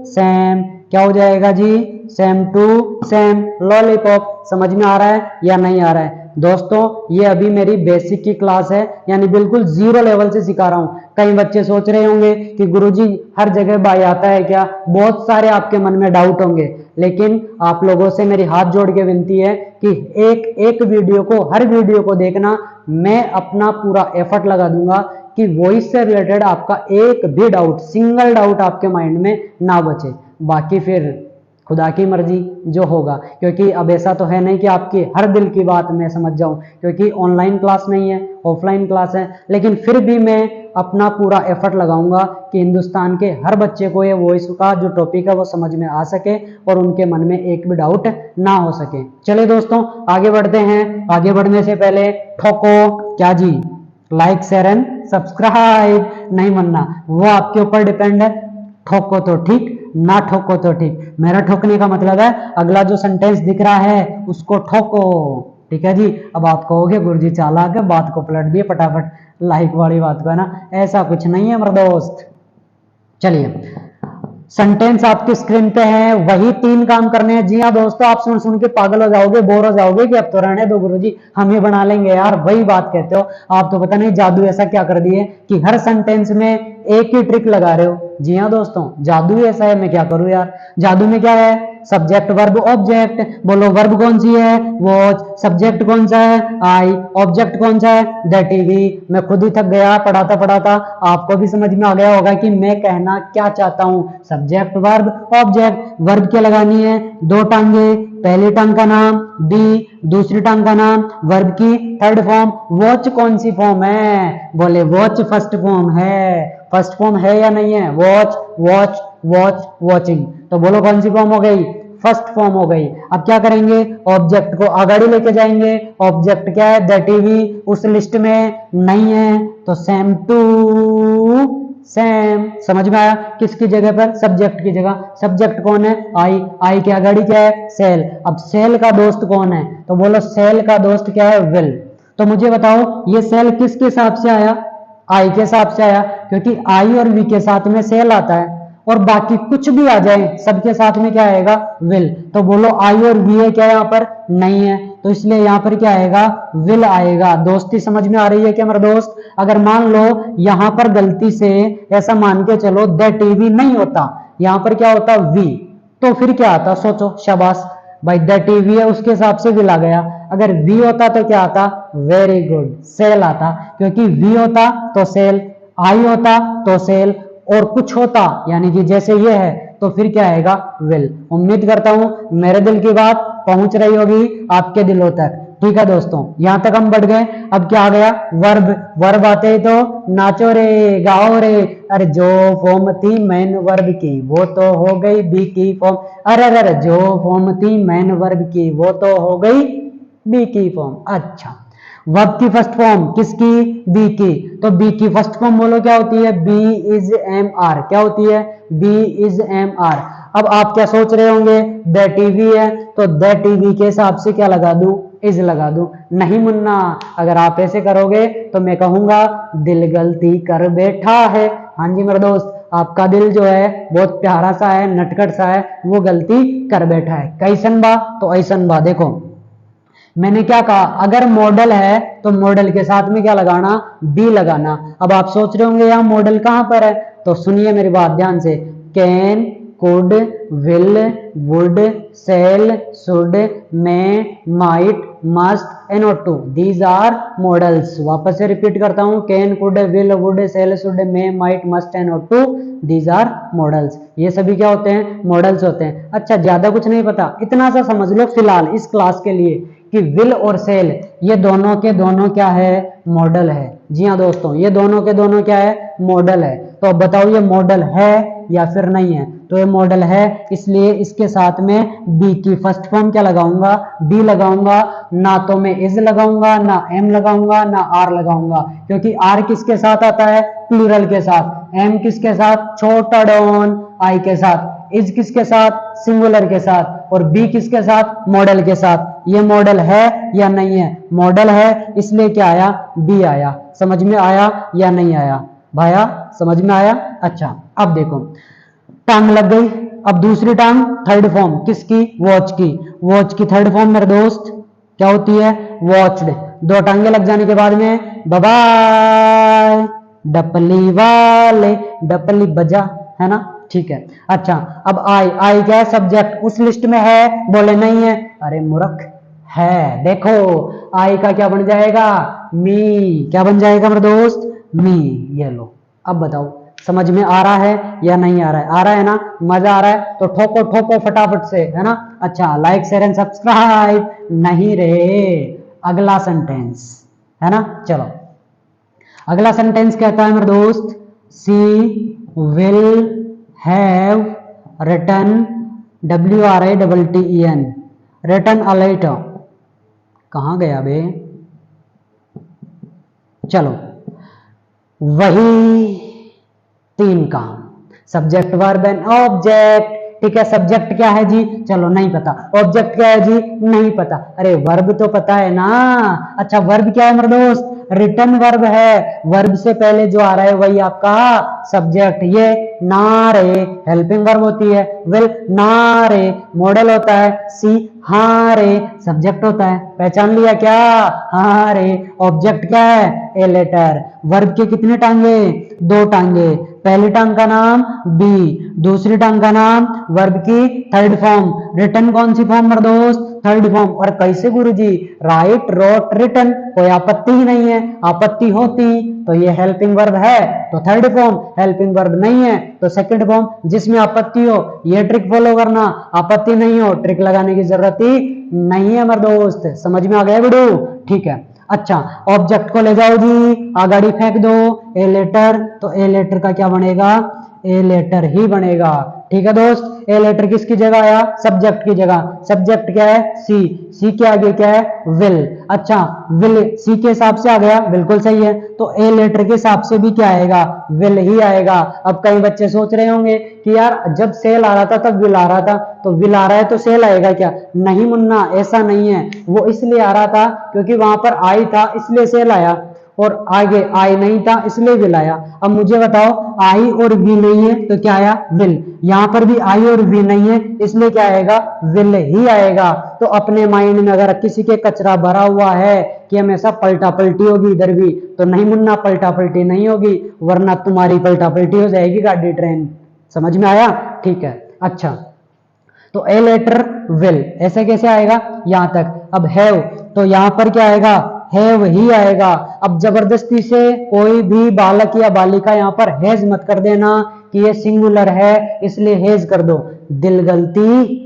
[SPEAKER 1] सेम क्या हो जाएगा जी? Same to same lollipop. समझ में आ रहा है या नहीं आ रहा है दोस्तों? ये अभी मेरी बेसिक की क्लास है, यानी बिल्कुल जीरो लेवल से सिखा रहा हूं। कई बच्चे सोच रहे होंगे कि गुरुजी हर जगह बाय आता है क्या? बहुत सारे आपके मन में डाउट होंगे, लेकिन आप लोगों से मेरी हाथ जोड़ के विनती है कि एक एक वीडियो को, हर वीडियो को देखना। मैं अपना पूरा एफर्ट लगा दूंगा कि वॉइस से रिलेटेड आपका एक भी डाउट, सिंगल डाउट आपके माइंड में ना बचे। बाकी फिर खुदा की मर्जी जो होगा, क्योंकि अब ऐसा तो है नहीं कि आपकी हर दिल की बात मैं समझ जाऊं, क्योंकि ऑनलाइन क्लास नहीं है, ऑफलाइन क्लास है। लेकिन फिर भी मैं अपना पूरा एफर्ट लगाऊंगा कि हिंदुस्तान के हर बच्चे को ये वॉइस का जो टॉपिक है वो समझ में आ सके और उनके मन में एक भी डाउट ना हो सके। चलिए दोस्तों आगे बढ़ते हैं। आगे बढ़ने से पहले ठोको क्या जी? Like share and subscribe. नहीं मानना, वो आपके ऊपर डिपेंड है। ठोको तो ठीक, ना ठोको तो ठीक। मेरा ठोकने का मतलब है अगला जो सेंटेंस दिख रहा है उसको ठोको। ठीक है जी? अब आप कहोगे गुरुजी चालाक है, बात को पलट दिए फटाफट, लाइक वाली बात को, है ना? ऐसा कुछ नहीं है मेरे दोस्त। चलिए, सेंटेंस आपकी स्क्रीन पे है, वही तीन काम करने हैं। जी हाँ दोस्तों, आप सुन सुन के पागल हो जाओगे, बोर हो जाओगे कि अब तो रहने दो गुरुजी, हम ही बना लेंगे यार। वही बात कहते हो आप, तो पता नहीं जादू ऐसा क्या कर दिए कि हर सेंटेंस में एक ही ट्रिक लगा रहे हो। जी हाँ दोस्तों, जादू ही ऐसा है, मैं क्या करूं यार। जादू में क्या है? Subject verb object. बोलो वर्ब कौन सी है? वॉच। सब्जेक्ट कौन सा है? आई। ऑब्जेक्ट कौन सा है? The TV. मैं खुद ही थक गया पढ़ाता पढ़ाता, आपको भी समझ में आ गया होगा कि मैं कहना क्या चाहता हूं। Subject verb object. वर्ब क्या लगानी है? दो टांगे, पहली टांग का नाम बी, दूसरी टांग का नाम वर्ब की थर्ड फॉर्म। वॉच कौन सी फॉर्म है? बोले वॉच फर्स्ट फॉर्म है। फर्स्ट फॉर्म है या नहीं है? Watch, watch, watch, watching. तो बोलो कौन सी फॉर्म हो गई? फर्स्ट फॉर्म हो गई। अब क्या करेंगे? ऑब्जेक्ट को आगाड़ी लेके जाएंगे। ऑब्जेक्ट क्या है? The TV. उस लिस्ट में नहीं है, तो सेम टू सेम। समझ में आया? किसकी जगह पर? सब्जेक्ट की जगह। सब्जेक्ट कौन है? आई। आई की आगाड़ी क्या है? सेल। अब सेल का दोस्त कौन है? तो बोलो सेल का दोस्त क्या है? विल। तो मुझे बताओ ये सेल किसके हिसाब से आया? आई के हिसाब से आया, क्योंकि आई और वी के साथ में सेल आता है, और बाकी कुछ भी आ जाए सबके साथ में क्या आएगा? विल। तो बोलो आई और वी है क्या यहाँ पर? नहीं है, तो इसलिए यहाँ पर क्या आएगा? विल आएगा। दोस्ती समझ में आ रही है क्या मेरे दोस्त? अगर मान लो यहाँ पर गलती से ऐसा मान के चलो द टीवी नहीं होता, यहाँ पर क्या होता? वी, तो फिर क्या आता? सोचो, शाबाश। भाई द टीवी है उसके हिसाब से विल आ गया। अगर वी होता तो क्या आता, वेरी गुड, सेल आता, क्योंकि वी होता तो सेल, आई होता तो सेल, और कुछ होता यानी कि जैसे ये है तो फिर क्या आएगा, विल। उम्मीद करता हूं मेरे दिल की बात पहुंच रही होगी आपके दिलों तक। ठीक है दोस्तों, यहां तक हम बढ़ गए। अब क्या आ गया, वर्ब। वर्ब आते ही तो नाचो रे, गाओ रे। अरे जो फॉर्म थी मेन वर्ब की वो तो हो गई बी की फॉर्म। अरे अरे जो फॉर्म थी मेन वर्ब की वो तो हो गई बी की फॉर्म। अच्छा, वर्ब की फर्स्ट फॉर्म किसकी, बी की। तो बी की फर्स्ट फॉर्म बोलो क्या होती है, बी इज एम आर। क्या होती है, बी इज एम आर। अब आप क्या सोच रहे होंगे, द टीवी है तो द टीवी के हिसाब से क्या लगा दूं, इज लगा दूं। नहीं मुन्ना, अगर आप ऐसे करोगे तो मैं कहूंगा दिल गलती कर बैठा है। हाँ जी मेरे दोस्त, आपका दिल जो है बहुत प्यारा सा है, नटखट सा है, वो गलती कर बैठा है। कैसन बा, तो ऐसन बा। देखो मैंने क्या कहा, अगर मॉडल है तो मॉडल के साथ में क्या लगाना, बी लगाना। अब आप सोच रहे होंगे यहाँ मॉडल कहां पर है, तो सुनिए मेरी बात ध्यान से। Can, could, will, would, shall, should, may, might, must and ought to, these are modals. वापस से रिपीट करता हूं, can, could, will, would, shall, should, may, might, must and ought to, these are modals. ये सभी क्या होते हैं, models होते हैं। अच्छा, ज्यादा कुछ नहीं पता, इतना सा समझ लो फिलहाल इस क्लास के लिए कि विल और सेल ये दोनों के दोनों क्या है, मॉडल है। जी हाँ दोस्तों, ये दोनों के दोनों क्या है, मॉडल है। तो अब बताओ ये मॉडल है या फिर नहीं है, तो ये मॉडल है, इसलिए इसके साथ में बी की फर्स्ट फॉर्म क्या लगाऊंगा, बी लगाऊंगा। ना तो मैं इज लगाऊंगा, ना एम लगाऊंगा, ना आर लगाऊंगा, क्योंकि आर किसके साथ आता है, प्लूरल के साथ, एम किसके साथ, छोटा डॉन, आई के साथ, इज किसके साथ, सिंगुलर के साथ, और बी किसके साथ, मॉडल के साथ। ये मॉडल है या नहीं है, मॉडल है, इसलिए क्या आया, बी आया। समझ में आया या नहीं आया भाया, समझ में आया। अच्छा अब देखो, टांग लग गई। अब दूसरी टांग, थर्ड फॉर्म किसकी, वॉच की। वॉच की थर्ड फॉर्म मेरे दोस्त क्या होती है, वॉच्ड। दो टांगे लग जाने के बाद में बाय, डपली वाले, डपली बजा, है ना, ठीक है। अच्छा अब आई, आई क्या है, सब्जेक्ट। उस लिस्ट में है, बोले नहीं है, अरे मूर्ख है। देखो आई का क्या बन जाएगा, मी। क्या बन जाएगा मेरे दोस्त, मी। ये लो, अब बताओ समझ में आ रहा है या नहीं आ रहा है, आ रहा है ना, मजा आ रहा है तो ठोको ठोको फटाफट से, है ना। अच्छा, लाइक शेयर एंड सब्सक्राइब नहीं रहे। अगला सेंटेंस है ना, चलो अगला सेंटेंस कहता है मेरे दोस्त, she will have written, WRITTEN, written a letter. कहां गया बे, चलो वही तीन काम, सब्जेक्ट वर्ब एंड ऑब्जेक्ट। ठीक है, सब्जेक्ट क्या है जी, चलो नहीं पता। ऑब्जेक्ट क्या है जी, नहीं पता। अरे वर्ब तो पता है ना। अच्छा वर्ब क्या है मेरे दोस्त, रिटर्न वर्ब है। वर्ब से पहले जो आ रहा है वही आपका सब्जेक्ट। ये ना रे हेल्पिंग वर्ब होती है, विल ना रे मॉडल होता है, सी हाँ रे सब्जेक्ट होता है। पहचान लिया क्या, हाँ रे। ऑब्जेक्ट क्या है, ए लेटर। वर्ब के कितने टांगे, दो टांगे। पहली टांग का नाम बी, दूसरी टांग का नाम वर्ब की थर्ड फॉर्म। रिटर्न कौन सी फॉर्म मेरे दोस्त, थर्ड फॉर्म। और कैसे गुरुजी, राइट रोट रिटर्न, कोई आपत्ति ही नहीं है। आपत्ति होती तो ये हेल्पिंग वर्ब है तो थर्ड फॉर्म, हेल्पिंग वर्ब नहीं है तो सेकंड फॉर्म। जिसमें आपत्ति हो ये ट्रिक फॉलो करना, आपत्ति नहीं हो ट्रिक लगाने की जरूरत ही नहीं है मेरे दोस्त। समझ में आ गया बिडू, ठीक है। अच्छा ऑब्जेक्ट को ले जाओ जी, आगाड़ी फेंक दो, ए लेटर, तो ए लेटर का क्या बनेगा, ए लेटर ही बनेगा। ठीक है दोस्त, ए लेटर किसकी जगह आया, सब्जेक्ट की जगह। सब्जेक्ट क्या है, सी, सी के आगे क्या है, विल। अच्छा विल सी के हिसाब से आ गया, बिल्कुल सही है। तो ए लेटर के हिसाब से भी क्या आएगा, विल ही आएगा। अब कई बच्चे सोच रहे होंगे कि यार जब सेल आ रहा था तब विल आ रहा था, तो विल आ रहा है तो सेल आएगा क्या। नहीं मुन्ना, ऐसा नहीं है। वो इसलिए आ रहा था क्योंकि वहां पर आई था इसलिए सेल आया, और आगे आई नहीं था इसलिए विल आया। अब मुझे बताओ आई और वी नहीं है तो क्या आया, विल। यहां पर भी आई और वी नहीं है इसलिए क्या आएगा, विल ही आएगा। तो अपने माइंड में अगर किसी के कचरा भरा हुआ है कि हमेशा पलटा पलटी होगी इधर भी, तो नहीं मुन्ना पलटा पलटी नहीं होगी, वरना तुम्हारी पलटा पलटी हो जाएगी गाड़ी ट्रेन। समझ में आया, ठीक है। अच्छा तो ए लेटर विल, ऐसे कैसे आएगा यहां तक। अब हैव, तो यहां पर क्या आएगा, हैव ही आएगा। अब जबरदस्ती से कोई भी बालक या बालिका यहां पर हैज मत कर देना कि ये सिंगुलर है इसलिए हैज कर दो, दिल गलती,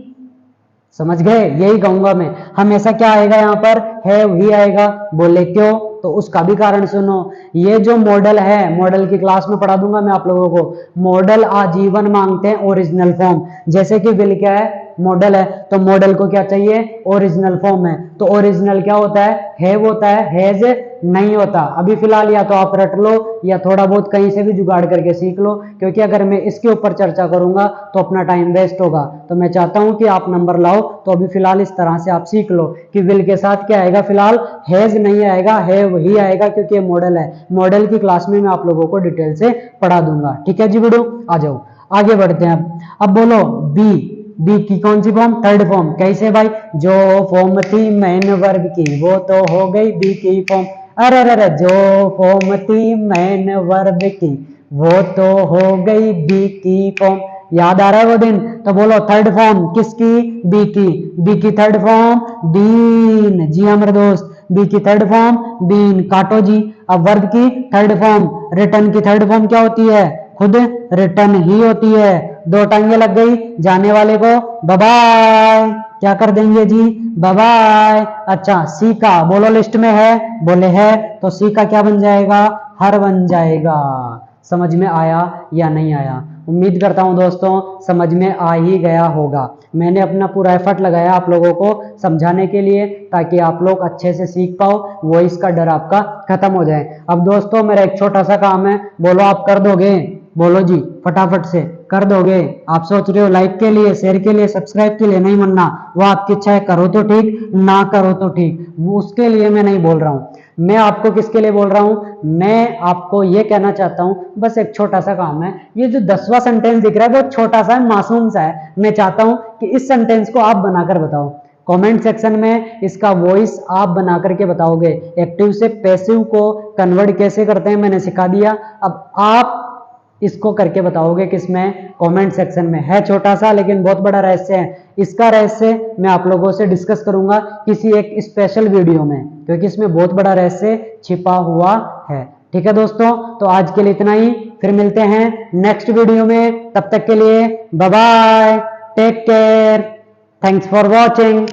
[SPEAKER 1] समझ गए, यही कहूंगा मैं। हमेशा क्या आएगा यहां पर, हैव ही आएगा। बोले क्यों, तो उसका भी कारण सुनो। ये जो मॉडल है, मॉडल की क्लास में पढ़ा दूंगा मैं आप लोगों को। मॉडल आजीवन मांगते हैं ओरिजिनल फॉर्म। जैसे कि विल क्या है, मॉडल है, तो मॉडल को क्या चाहिए, ओरिजिनल फॉर्म है। तो ओरिजिनल क्या होता है, हैव होता है, हैज नहीं होता। अभी फिलहाल या तो आप रट लो या थोड़ा बहुत कहीं से भी जुगाड़ करके सीख लो, क्योंकि अगर मैं इसके ऊपर चर्चा करूंगा तो अपना टाइम वेस्ट होगा। तो मैं चाहता हूं कि आप नंबर लाओ, तो अभी फिलहाल इस तरह से आप सीख लो कि विल के साथ क्या आएगा, फिलहाल हैज नहीं आएगा, हैव ही आएगा, क्योंकि मॉडल है। मॉडल की क्लास में मैं आप लोगों को डिटेल से पढ़ा दूंगा। ठीक है जी बेटो, आ जाओ आगे बढ़ते हैं। अब बोलो बी, बी की कौन सी फॉर्म, थर्ड फॉर्म। कैसे भाई, जो फॉर्म थी मैन वर्ब की वो तो हो गई बी की फॉर्म। अरे अरे, जो फॉर्म थी मैन वर्ब की वो तो हो गई बी की फॉर्म। याद आ रहा है वो दिन, तो बोलो थर्ड फॉर्म किसकी, बी की। बी की थर्ड फॉर्म बीन, जी हाँ मेरे दोस्त, बी की थर्ड फॉर्म बीन, काटो जी। अब वर्ब की थर्ड फॉर्म, रिटर्न की थर्ड फॉर्म क्या होती है, खुद रिटर्न ही होती है। दो टांगे लग गई, जाने वाले को बाय बाय, क्या कर देंगे जी, बाय बाय। अच्छा सी का बोलो, लिस्ट में है, बोले है, तो सी का क्या बन जाएगा, हर बन जाएगा। समझ में आया या नहीं आया, उम्मीद करता हूं दोस्तों समझ में आ ही गया होगा। मैंने अपना पूरा एफर्ट लगाया आप लोगों को समझाने के लिए, ताकि आप लोग अच्छे से सीख पाओ, वॉइस का डर आपका खत्म हो जाए। अब दोस्तों मेरा एक छोटा सा काम है, बोलो आप कर दोगे, बोलो जी फटाफट से, कर दोगे। आप सोच रहे हो लाइक के लिए, शेयर के लिए, सब्सक्राइब के लिए, नहीं मनना, वो आपकी इच्छा है, करो तो ठीक, ना करो तो ठीक, वो उसके लिए मैं नहीं बोल रहा हूं। मैं आपको किसके लिए बोल रहा हूं, मैं आपको ये कहना चाहता हूं, बस एक छोटा सा काम है। ये जो 10वां सेंटेंस दिख रहा है बहुत छोटा सा है, मासूम सा है। मैं चाहता हूं कि इस सेंटेंस को आप बनाकर बताओ कमेंट सेक्शन में, इसका वॉइस आप बना करके बताओगे। एक्टिव से पैसिव को कन्वर्ट कैसे करते हैं मैंने सिखा दिया, अब आप इसको करके बताओगे किसमें, कमेंट सेक्शन में। है छोटा सा लेकिन बहुत बड़ा रहस्य है। इसका रहस्य मैं आप लोगों से डिस्कस करूंगा किसी एक स्पेशल वीडियो में, क्योंकि इसमें बहुत बड़ा रहस्य छिपा हुआ है। ठीक है दोस्तों, तो आज के लिए इतना ही, फिर मिलते हैं नेक्स्ट वीडियो में। तब तक के लिए bye bye, take care, thanks for watching.